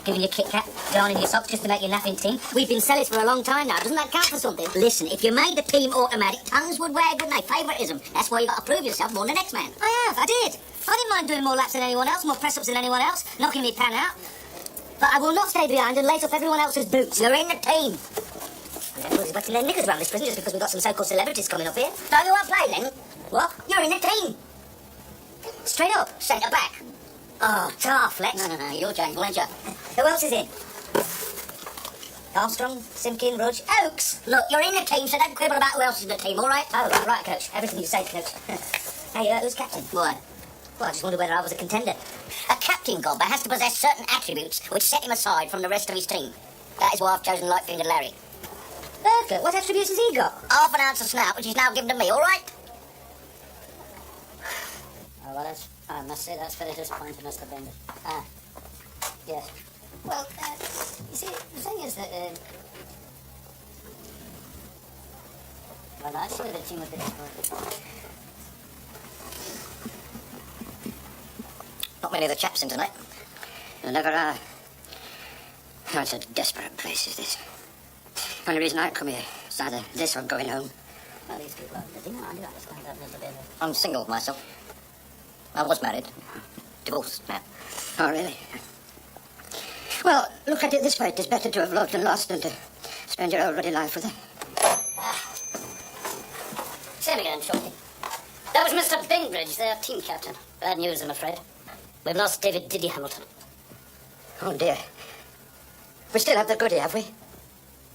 Giving you Kit Kat, darning your socks just to make your napping team. We've been sellers for a long time now. Doesn't that count for something? Listen, if you made the team automatic, tongues would wag, wouldn't they? Favouritism. That's why you got to prove yourself more than the next man. I did. I didn't mind doing more laps than anyone else, more press-ups than anyone else, knocking me pan out. But I will not stay behind and lace up everyone else's boots. You're in the team. Everyone's wetting their knickers around this prison just because we've got some so-called celebrities coming up here. Don't you want to play then? What? You're in the team. Straight up, centre back. Oh, tar, Fletch. No, you're James, ain't you? Who else is in? Armstrong, Simpkin, Rudge, Oakes. Look, you're in the team, so don't quibble about who else is in the team, all right? Oh, right, Coach. Everything you say, Coach. Hey, who's captain? Why? Well, I just wondered whether I was a contender. A captain, Gobber, has to possess certain attributes which set him aside from the rest of his team. That is why I've chosen Light-Fingered Larry. Urquhart, what attributes has he got? Half an ounce of snout, which he's now given to me, all right? Oh, well, I must say that's very disappointing, Mr. Bender. Yes. Well, you see, the thing is that, well, I see the team a bit disappointed. Not many of the chaps in tonight. There never are. Oh, it's a desperate place, is this? Only reason I come here is either this or going home. Well, these people are busy. No, I do understand that, Mr. Bentley. I'm single myself. I was married. Divorced now. Oh, really? Well, look at it this way. It is better to have loved and lost than to spend your whole ruddy life with her. Same again, Shorty. That was Mr. Bainbridge, their team captain. Bad news, I'm afraid. We've lost David Diddy Hamilton. Oh, dear. We still have the goodie, have we?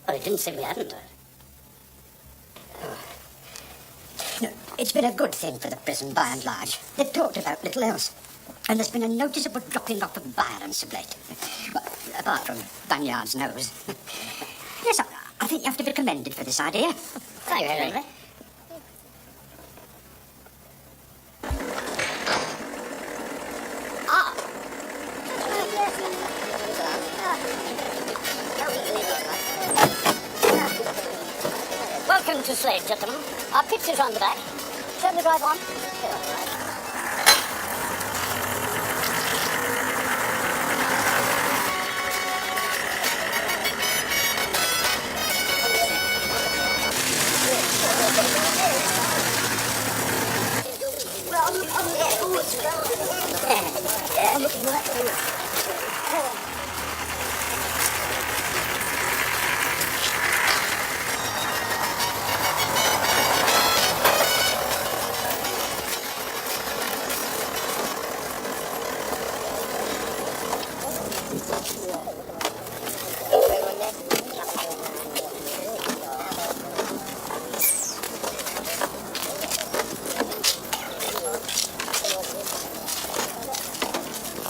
Well, he didn't say we hadn't. No, it's been a good thing for the prison, by and large. They've talked about little else. And there's been a noticeable dropping off of violence of late. Well, apart from Banyard's nose. Yes, I think you have to be commended for this idea. Thank you, Henry. Welcome to Slade, gentlemen. Our pitch is round the back. Shall we drive on?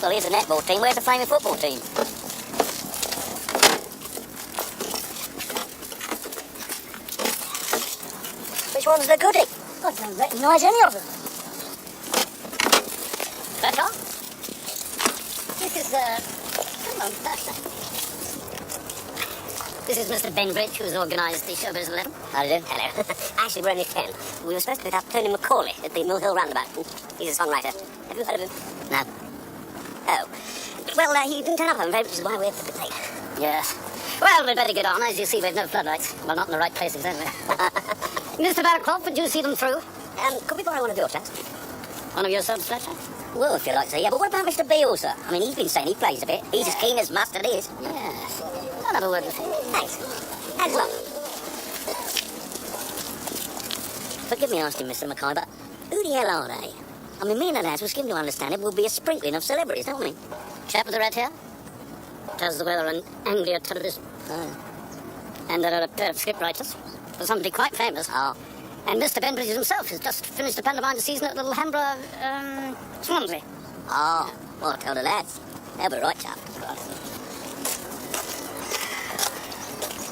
Well, here's the netball team. Where's the flaming football team? Which one's the goodie? I don't recognise any of them. That's all? This is, come on, This is Mr. Bainbridge, who's organised the Showbiz 11. How do you do? Hello. Actually, we're only 10. We were supposed to pick up Tony Macaulay at the Mill Hill Roundabout. He's a songwriter. Have you heard of him? No. Oh. Well, he didn't turn up, I'm afraid, which is why we're a bit late. Yes. Well, we'd better get on. As you see, we've no floodlights. Well, not in the right places, anyway. Mr. Barraclough, would you see them through? Could we borrow one of your chaps? One of your subs, Fletcher? Well, if you like to say, yeah, but what about Mr. Beale, sir? I mean, he's been saying he plays a bit. He's as keen as mustard is. Yes. I'll have a word with him. Thanks. Thanks a lot. Forgive me asking, Mr. Mackay, but who the hell are they? I mean, me and the lads were given to understand it will be a sprinkling of celebrities, don't we? Chap with the red hair? Tells the weather on Anglia television. And there are a pair of scriptwriters for somebody quite famous. Oh. And Mr. Bainbridge himself has just finished a pantomime season at Little Hambra, Swansea. Oh, well, tell the lads. They'll be right, chap.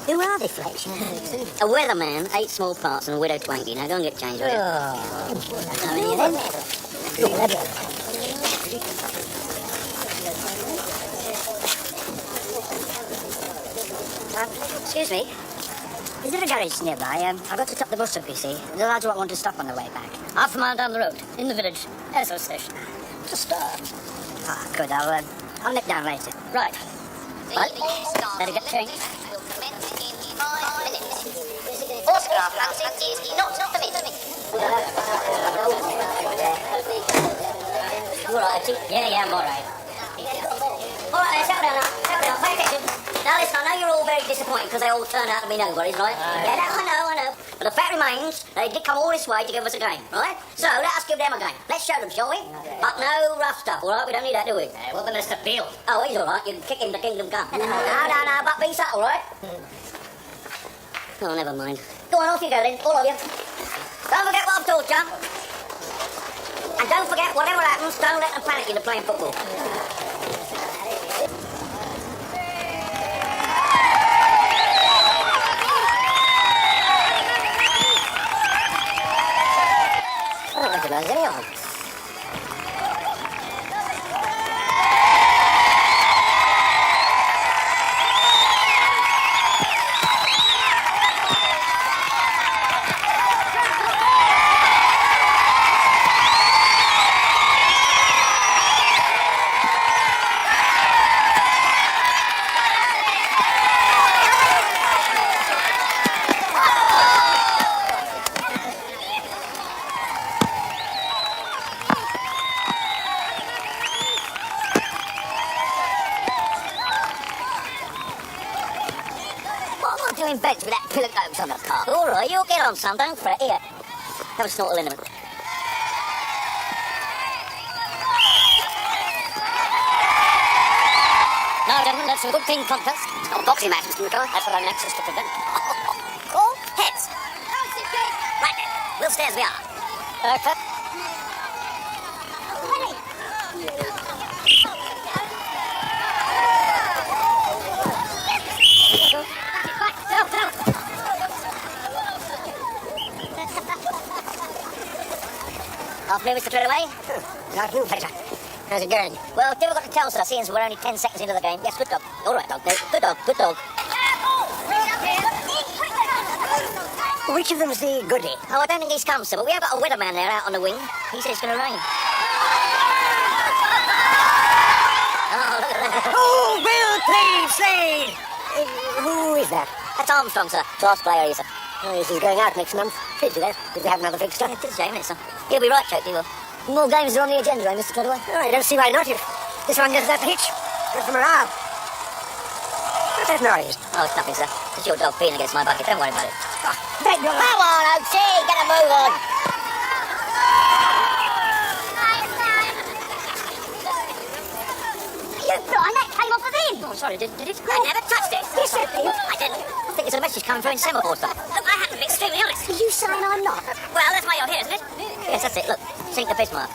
Who are they, Fletcher? A weatherman, 8 small parts, and a widow 20. Now go and get changed, will you? How many of them? Excuse me. Is there a garage nearby? I've got to top the bus up, you see. The lads won't want to stop on the way back. Half a mile down the road, in the village. Esso station. Just, good. I'll nip down later. Right. Well, better get changed. Autograph, Nancy. Not for me. You all right, Archie? Yeah, I'm all right. All right, settle down now. Pay attention. Now, listen, I know you're all very disappointed because they all turned out to be nobodies, right? Yeah, I know. But the fact remains, they did come all this way to give us a game, right? So, let us give them a game. Let's show them, shall we? But no rough stuff, all right? We don't need that, do we? What about Mr. Beale? Oh, he's all right. You can kick him to kingdom come. No, but be subtle, right? Oh, never mind. Go on, off you go then, all of you. Don't forget what I've taught you. And don't forget, whatever happens, don't let them panic into playing football. I don't recognise any of them. doing beds with that pillowcase on the car. All right, you'll get on some, don't fret. Here, have a snorkel in a minute. Now, gentlemen, that's some good clean contest. It's not a boxing match, Mr. McCoy. That's what I'm anxious to prevent. Call heads. Right then, we'll stay as we are. Cut. Afternoon, Mr. Treadaway. Afternoon, Peter. How's it going? Well, difficult to tell, sir, seeing as we're only 10 seconds into the game. Yes, good dog. All right, dog. Good dog, good dog. Which of them's the goodie? Oh, I don't think he's come, sir, but we have got a weatherman there out on the wing. He said it's going to rain. Oh, look at that. Oh, well played, Slade! Who is that? That's Armstrong, sir. Class player, he said. Oh, this is going out next month. Pity that. Did we have another fixture? Yeah, it's a shame, isn't it, sir? He'll be right, Choke, he will. More games are on the agenda, eh, Mr. Treadaway? Oh, I don't see why not. If this one doesn't have to hitch. Good for morale. What's that noise? Oh, it's nothing, sir. It's your dog peeing against my bucket. Don't worry about it. Beg your Come on, OT, get a move on. You blind, that came off of him. Oh, sorry, did it? I never touched it. You said it. I didn't. I think it's a message coming through in semaphore, sir. Look, I have to be extremely honest. Are you saying I'm not? Well, that's why you're here, isn't it? Yes, that's it. Look, sink the Bismarck.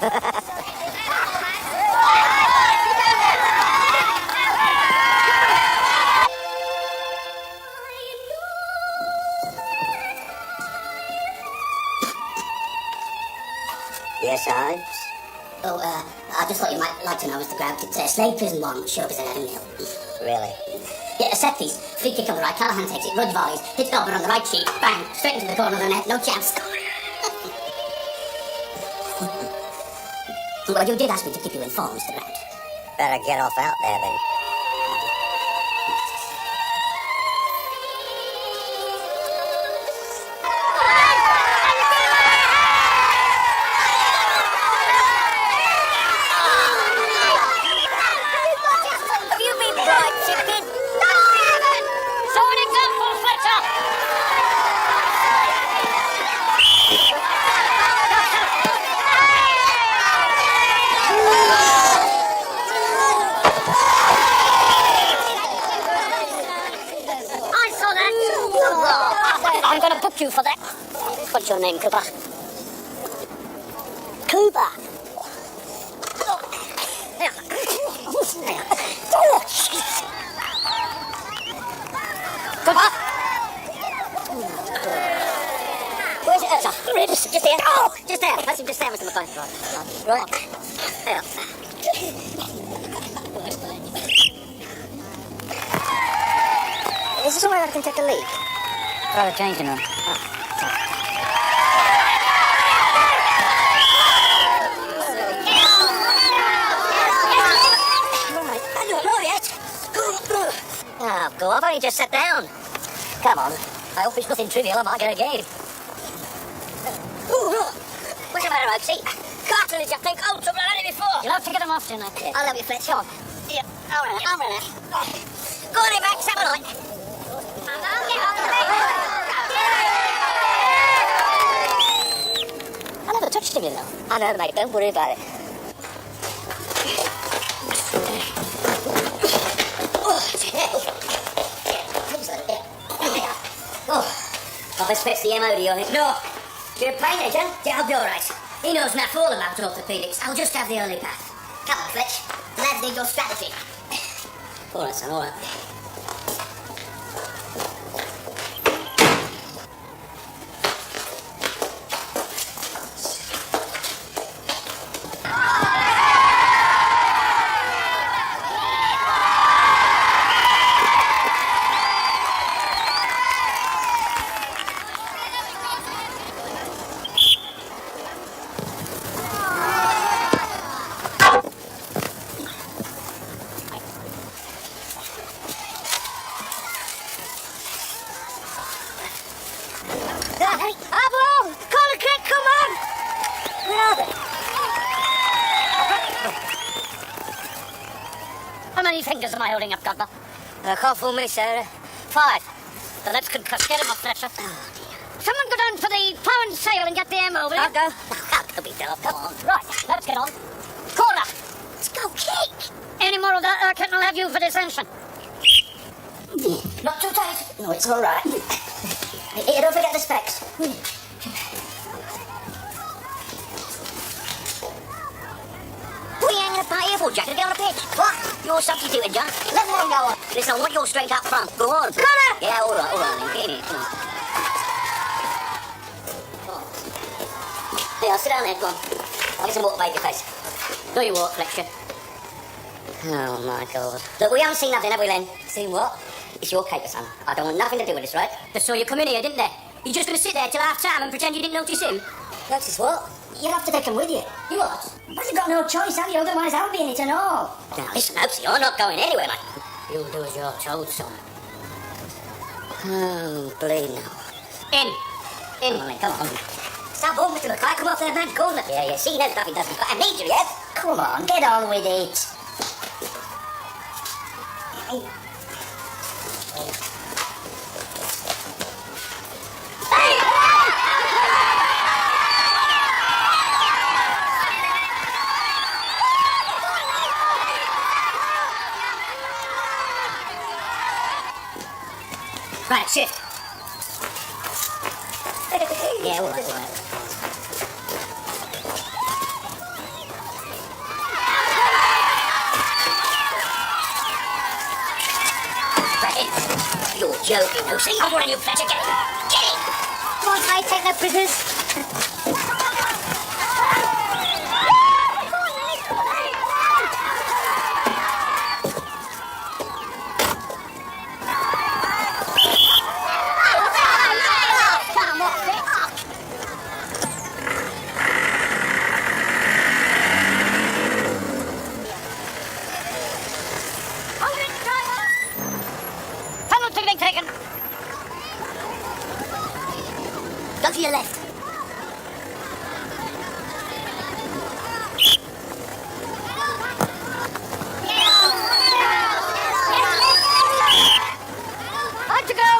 Yes, Sarge? Oh, I just thought you might like to know, Mr. Grab. Did Slade Prison 1 show up as 11-0? Really? Yeah, a set piece. Free kick on the right, Callahan takes it, Rudge volleys, hits Dobber on the right cheek, bang, straight into the corner of the net, no chance. Well, you did ask me to keep you informed, Mr. Grant. Better get off out there, then. Have you been bright, chicken? No, I haven't. So an example, Fletcher! I saw that. I'm going to book you for that. What's your name, Cooper? Cooper. Cooper? Where's it, sir? Just there. Oh, just there. That's him just there, Mr. McCoy. Right. There. Is this a way I can take a leak? Try the changing room. Right. I don't know yet. Oh, go on. I've only just sat down. Come on. I hope it's nothing trivial. I might get a game. Ooh, what's the matter, Oaksy? Cartilage, I think. Oh, trouble. I've had it before. You'll have to get them off tonight. I'll help you, Fletch. Come on. Here. I'm running. Go on in, Max. Have a night. I never touched him, you know. I know, mate. Don't worry about it. I expect the MOD on it. No. You're a pain agent? Yeah, I'll be alright. He knows enough all about orthopedics. I'll just have the early path. Come on, Fletch. Lads need your strategy. Alright, son, alright. Avalon! Colin Kick, come on! Where are they? How many fingers am I holding up, Governor? Can't fool me, sir. 5. The lips could cuss. Get him up, Fletcher. Someone go down for the plough and sail and get the ammo, will you? I'll go. I'll be done. Come on. Right, let's get on. Corner. Let's go kick. Any more of that, Kitten will have you for dissension. Not too tight. No, it's all right. Here, don't forget the specs. What are you hanging about here for, Jack? To get on the pitch? What? You're substituting, John. Let one go on. Listen, I want you straight up front. Go on. Come on. Yeah, all right, then. Get in. Come on. Hey, I'll sit down there. Go on. I'll get some water, bathe your face. Do you walk, Fletcher? Oh, my God. Look, we haven't seen nothing, have we, Len? Seen what? It's your caper, son. I don't want nothing to do with this, right? They saw you come in here, didn't they? You're just going to sit there till half-time and pretend you didn't notice him? Notice what? You'll have to take him with you. You what? But you've got no choice, have you? Otherwise, I'll be in it and all. Now, listen, Hopsy, you're not going anywhere, mate. You'll do as you're told, son. Oh, bleed now. In. Come on, then, come on. Stop on, Mr. McCoy. Come off there, man. Corner. Yeah, see, no stuff he doesn't. I need you, yeah? Come on, get on with it. Right, shift. Yeah, all right, all right. You're joking, Lucy. I'm warning you, Fletcher. Get it. Get it. Come on, I take no prisoners. Penalty being taken. Go to your left. On to go.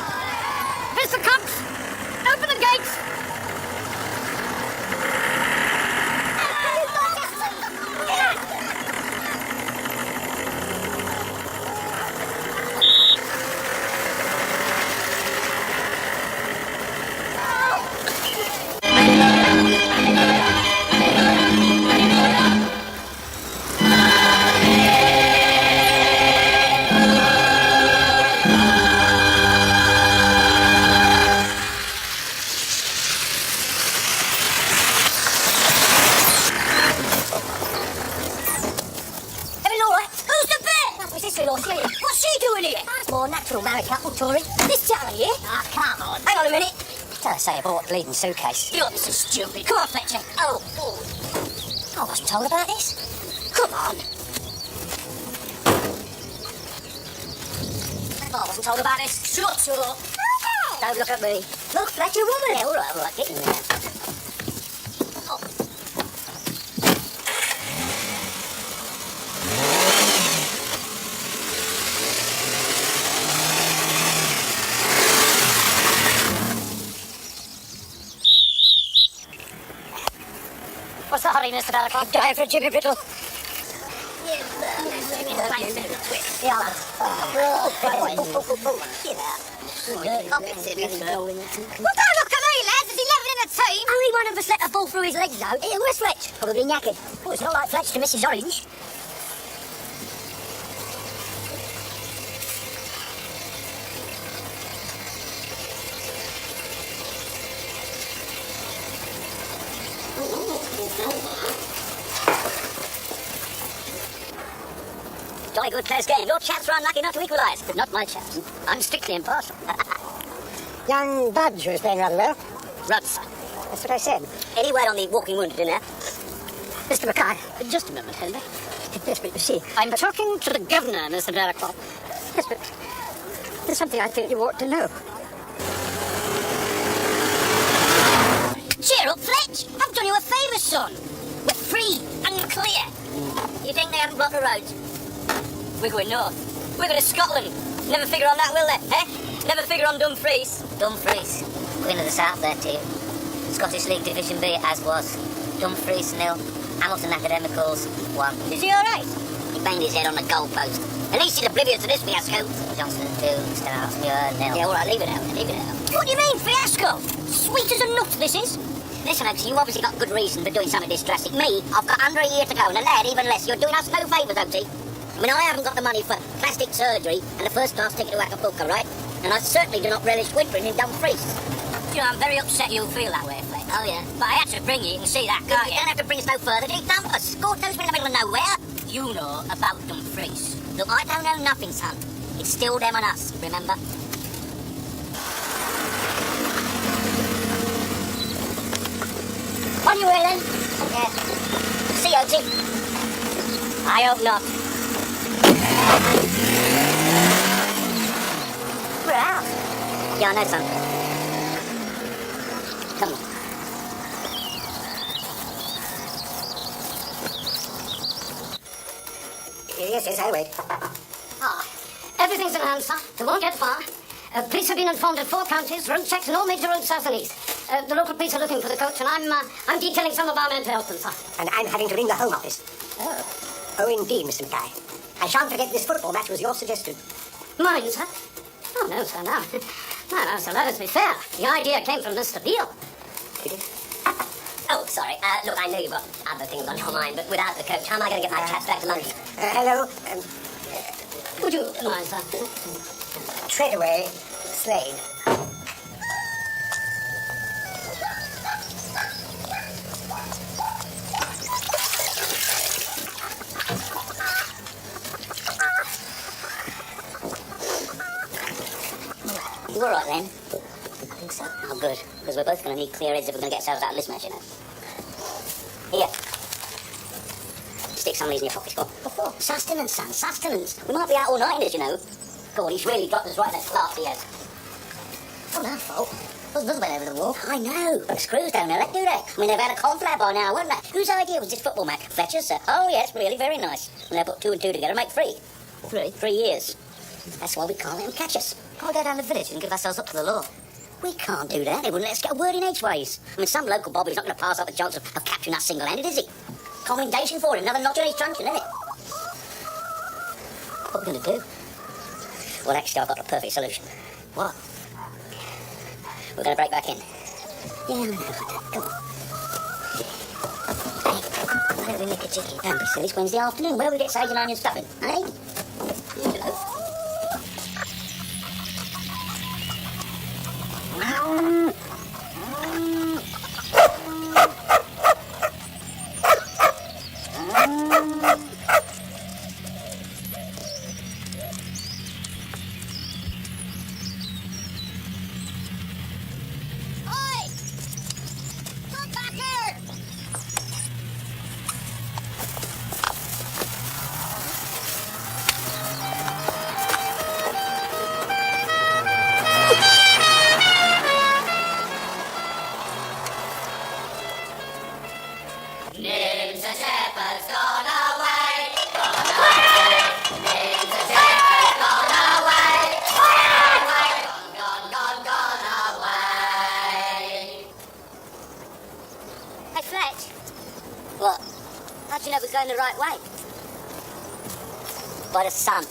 Mr. Cox, open the gates. Everything all right? Who's the bear? My sister-in-law, Celia. What's she doing here? That's more natural, married couple, Tory. This Charlie here? Ah, come on. Hang on a minute. Tell her say I bought a bleeding suitcase. You're so stupid. Come on, Fletcher. Oh. I wasn't told about this. Come on. I wasn't told about this. Shut up. Don't look at me. Look, Fletcher, woman. Yeah, all right. Get in there. Oh. What's the hurry, Mr. Delacour? I'm dying for a Jimmy Brittle. Yeah, lads. Well, don't look at me, lads. There's 11 in the team. Only one of us let a ball through his legs, though. Hey, where's Fletch? Probably knackered. Oh, it's not like Fletch to Mrs. Orange. Jolly good close game. Your chaps were unlucky not to equalise. But not my chaps. I'm strictly impartial. Young Budge was playing rather well. Ruds. That's what I said. Any word on the walking wounded in there? Mr. Mackay, just a moment, Henry. Yes, but you see, I'm talking to the governor, Mr. Delacour. yes, but there's something I think you ought to know. Cheer up, Fletch. I've done you a favour, son. We're free and clear. You think they haven't blocked the roads? We're going north. We're going to Scotland. Never figure on that, will they? Eh? Never figure on Dumfries. Dumfries, Queen of the South there too. Scottish League Division B as was. Dumfries 0, Hamilton Academicals 1. Is he alright? He banged his head on the goalpost. At least he's oblivious to this fiasco. Johnston 2, Stenhouse 0. Yeah, all right, leave it out. Leave it out. What do you mean, fiasco? Sweet as a nut, this is. Listen, Oaksy, you obviously got good reason for doing something this drastic. Me, I've got under a year to go, and the lad even less. You're doing us no favours, Oaksy. I mean, I haven't got the money for plastic surgery and a first-class ticket to Acapulco, right? And I certainly do not relish wintering in Dumfries. You know, I'm very upset you'll feel that way, Fletch. Oh, yeah? But I had to bring you. You can see that, can't You you? don't have to bring us no further. Just dump us. God knows we're in the middle of nowhere. You know about Dumfries. Look, I don't know nothing, son. It's still them and us, remember? On your way, then. Yeah. See you, Oaksy. I hope not. We're out. Yeah, I know, son. Come on. Yes, I wait. Ah, everything's in hand, sir. They won't get far. Police have been informed in 4 counties, road checks in all major roads south and east. The local police are looking for the coach, and I'm detailing some of our men to help them, sir. And I'm having to ring the Home Office. Oh, indeed, Mr. Mackay. I shan't forget this football match was your suggestion. Mine, sir? Oh, no, sir, no. No, sir, let us be fair. The idea came from Mr. Beale. Did it? Oh, sorry. Look, I know you've got other things on your mind, but without the coach, how am I going to get my chaps back to London? Hello, Would you mind, sir? Treadaway, Slade. You all right, then? I think so. Oh, good. Because we're both going to need clear heads if we're going to get ourselves out of this mess, you know. Here. Stick some of these in your pockets, go on. What for? Sustenance, son, sustenance. We might be out all nighters, you know. God, he's really dropped us right in that class he has. It's not our fault. Those went over the wall. I know, but screws don't know that, do they? I mean, they've had a conflab by now, wouldn't they? Whose idea was this football match? Fletcher's, sir? Oh, yes, really, very nice. And they put 2 and 2 together, make 3. 3? 3 years. That's why we can't let them catch us. Can't we go down the village and give ourselves up to the law? We can't do that. They wouldn't let us get a word in edgeways. I mean, some local bobby's not going to pass up the chance of capturing us single-handed, is he? Commendation for him. Another notch on his truncheon, isn't it? What are we going to do? Well, actually, I've got the perfect solution. What? We're going to break back in. Yeah, I know. Come on. Hey, why don't we make a cheeky? Don't be silly. It's Wednesday afternoon. Where will we get sage and onion stuffing? Eh? You know. Hey, Fletch, What? how'd you know we're going the right way? By the sun.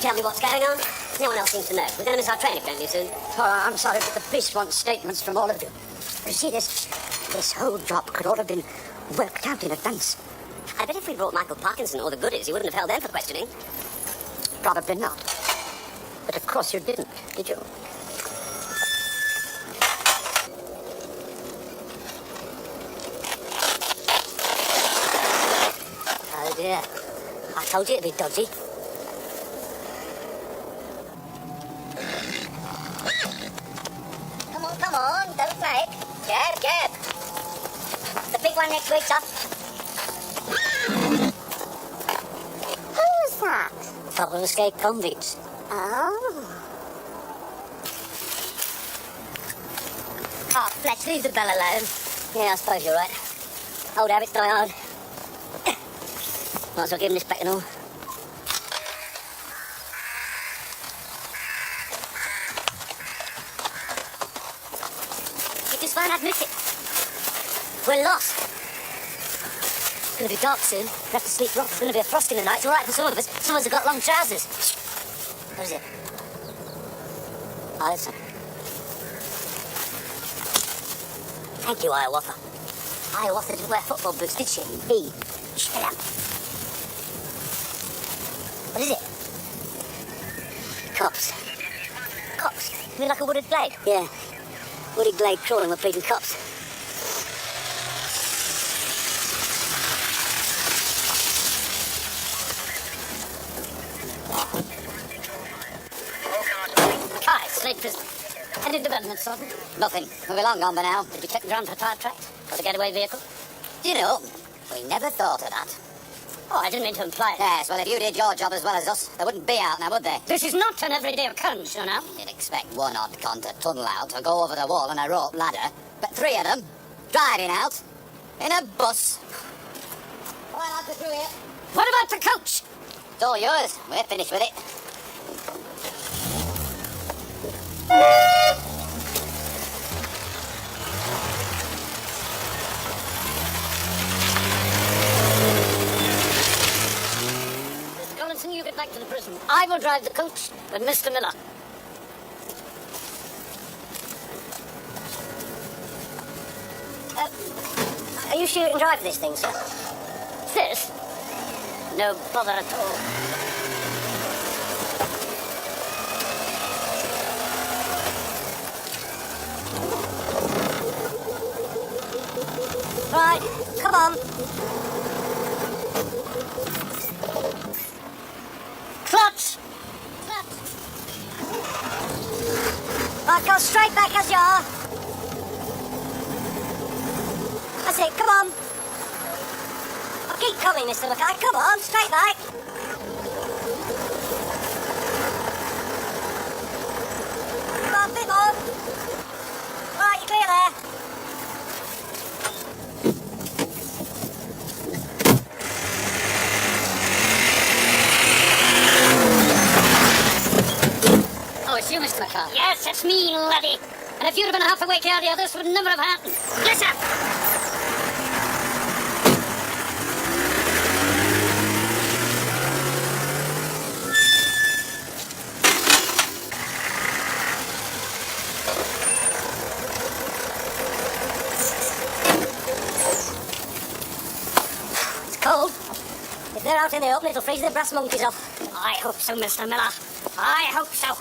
tell me what's going on? No one else seems to know. We're going to miss our train if we don't leave soon. Oh, I'm sorry, but the police want statements from all of you. You see, this whole job could all have been worked out in advance. I bet if we brought Michael Parkinson or the goodies, he wouldn't have held them for questioning. Probably not. But of course you didn't, did you? Oh dear. I told you it'd be dodgy. Come on, don't break. Jab. The big one next week, sir. Who's that? Couple of escaped convicts. Oh. Oh, Fletch, leave the bell alone. Yeah, I suppose you're right. Old habits die hard. Might as well give him this back and all. You just won't admit it. We're lost. It's going to be dark soon. We have to sleep rough. It's going to be a frost in the night. It's all right for some of us. Some of us have got long trousers. What is it? Oh, listen. Thank you, Hiawatha. Hiawatha didn't wear football boots, did she? He. Shut up. What is it? Cops. Cops? You mean like a wooded blade? Yeah. Wooded blade crawling with bleeding cops. Hi, Slate Prison. Any developments, Sergeant? Nothing. We'll be long gone by now. Did you check the ground for tire tracks? Or the getaway vehicle? Do you know, we never thought of that. Oh, I didn't mean to imply it. Yes, well, if you did your job as well as us, they wouldn't be out now, would they? This is not an everyday occurrence, you know. You'd expect one odd con to tunnel out or go over the wall on a rope ladder, but three of them driving out in a bus. All right, lads, we're through here. What about the coach? It's all yours. We're finished with it. Mr. Collinson, you get back to the prison. I will drive the coach with Mr. Miller. Are you sure you can drive this thing, sir? This? No bother at all. Right, come on. Clutch! Clutch! Right, go straight back as you are. That's it, come on. I'll keep coming, Mr. Mackay. Come on, straight back. Come on, big on. Right, you're clear there. Oh, it's you, Mr. Mackay. Yes, it's me, laddie. And if you'd have been half awake earlier, this would never have happened. Yes, sir. It's cold. If they're out in the open, it'll freeze the brass monkeys off. I hope so, Mr. Miller. I hope so.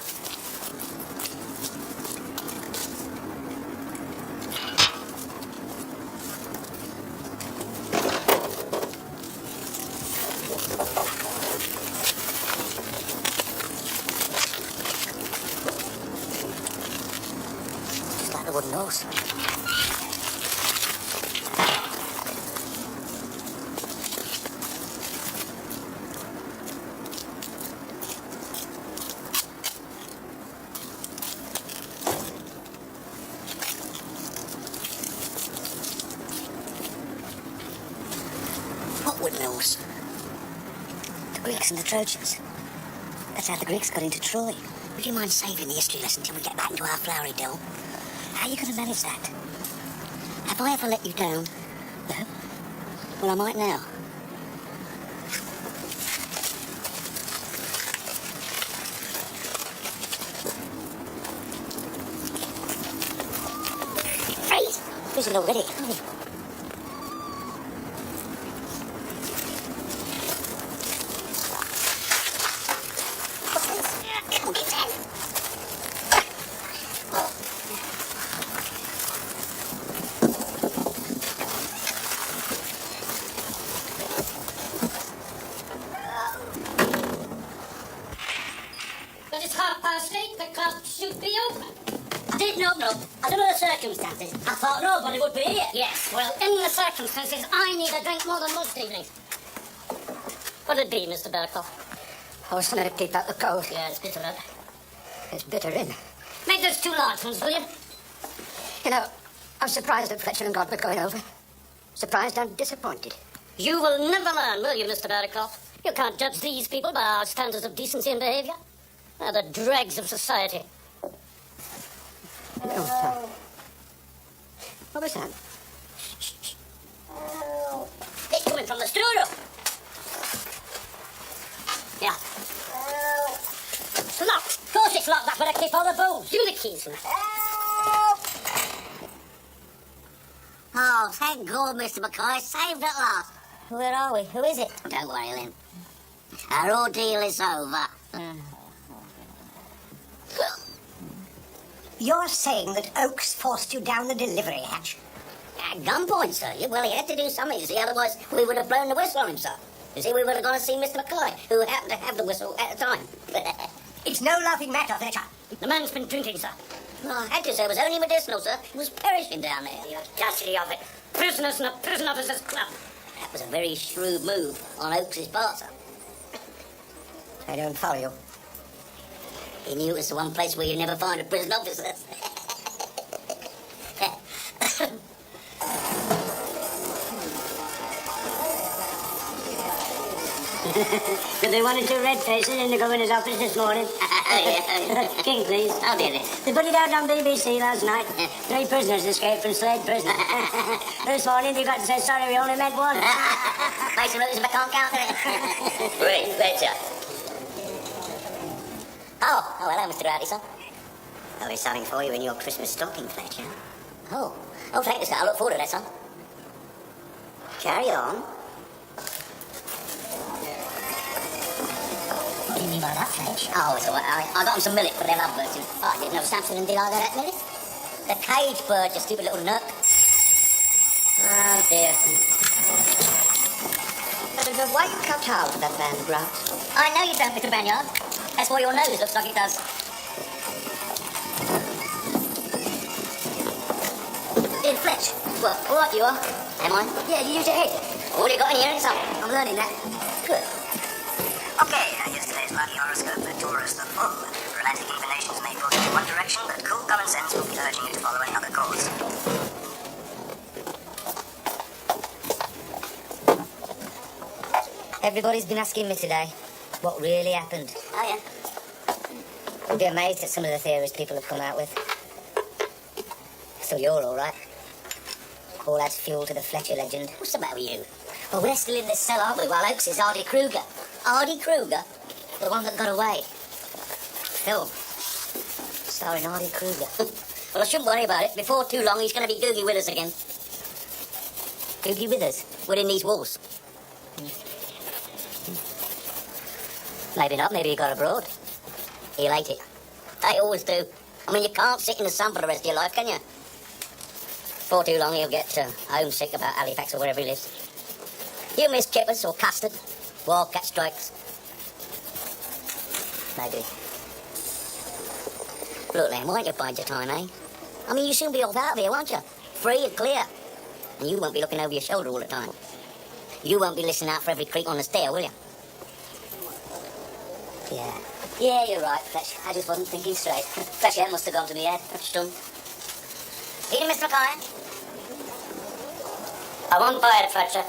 Just like the wooden nose. What wooden nose? The Greeks and the Trojans. That's how the Greeks got into Troy. Would you mind saving the history lesson till we get back into our flowery dell? How are you going to manage that? Have I ever let you down? No? Well, I might now. losing it already. But it's 8:30. The club should be open. I didn't know, no. Under the circumstances, I thought nobody would be here. Yes, well, in the circumstances, I need a drink more than most evenings. What'd it be, Mr. Berkoff? Oh, something to keep out the cold. Yeah, it's bitter, that. It's bitter in. Make those 2 large ones, will you? You know, I'm surprised that Fletcher and God were going over. Surprised and disappointed. You will never learn, will you, Mr. Berkoff? You can't judge these people by our standards of decency and behaviour. They're the dregs of society. No, sir. What was that? It's coming from the storeroom. Yeah. It's locked. Of course it's locked. That's where I keep all the booze. Give me the keys, man. Oh, thank God, Mr. McCoy. Saved at last. Where are we? Who is it? Don't worry, Lynn. Our ordeal is over. You're saying that Oakes forced you down the delivery hatch? At gunpoint, sir. Well, he had to do something, you see, otherwise we would have blown the whistle on him, sir. You see, we would have gone to see Mr. McCoy, who happened to have the whistle at the time. It's no laughing matter, Fletcher. The man's been drinking, sir. No, I had to, sir. It was only medicinal, sir. He was perishing down there. The audacity of it. Prisoners in a prison officers' club. That was a very shrewd move on Oakes' part, sir. I don't follow you. He knew it was the one place where you never find a prison officer. But they wanted 2 red faces in the governor's office this morning. King, please. Oh, dear. They put it out on BBC last night. 3 prisoners escaped from Slade Prison. This morning they got to say sorry, we only met 1. Make some moves if I can't count it. Great, Fletcher. Oh, hello, Mr. Rowdy, sir. There'll be something for you in your Christmas stocking, Fletcher. Oh, thank you, sir. I look forward to that, sir. Carry on. What do you mean by that, Fletch? Oh, it's all right. I got them some millet for their lovebirds. Oh, I didn't know Samson and Delilah that millet. The cage bird, you stupid little nut. Oh, dear. But why you cut out that man's grout? I know you don't, Mr. Banyard. That's why your nose looks like it does. In Fletch. Well, all right you are. Am I? Yeah, you use your head. All you got in here is something. I'm learning that. Good. Okay, yesterday's lucky horoscope for Taurus the Bull. Romantic inclinations may pull you in one direction, but cool common sense will be urging you to follow another course. Everybody's been asking me today what really happened. Oh, yeah. You'll be amazed at some of the theories people have come out with. So you're all right. All adds fuel to the Fletcher legend. What's the matter with you? Well, we're still in this cell, aren't we? While Oakes is Hardy Kruger. Hardy Kruger? The one that got away. Film. Starring Hardy Kruger. Well, I shouldn't worry about it. Before too long, he's going to be Googie with us again. Googie with us. Within these walls. Maybe not, maybe he got abroad. He'll hate it. They always do. I mean, you can't sit in the sun for the rest of your life, can you? Before too long, he'll get homesick about Halifax or wherever he lives. You miss kippers or custard, wildcat strikes. Maybe. Look, then, why don't you bide your time, eh? I mean, you'll soon be off out of here, won't you? Free and clear. And you won't be looking over your shoulder all the time. You won't be listening out for every creak on the stair, will you? Yeah. Yeah, you're right, Fletch. I just wasn't thinking straight. Fletcher must have gone to me head. Stunned. Eating, Mr. McCoy? I won't buy it, Fletcher.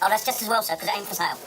Oh, that's just as well, sir, because it ain't for sale.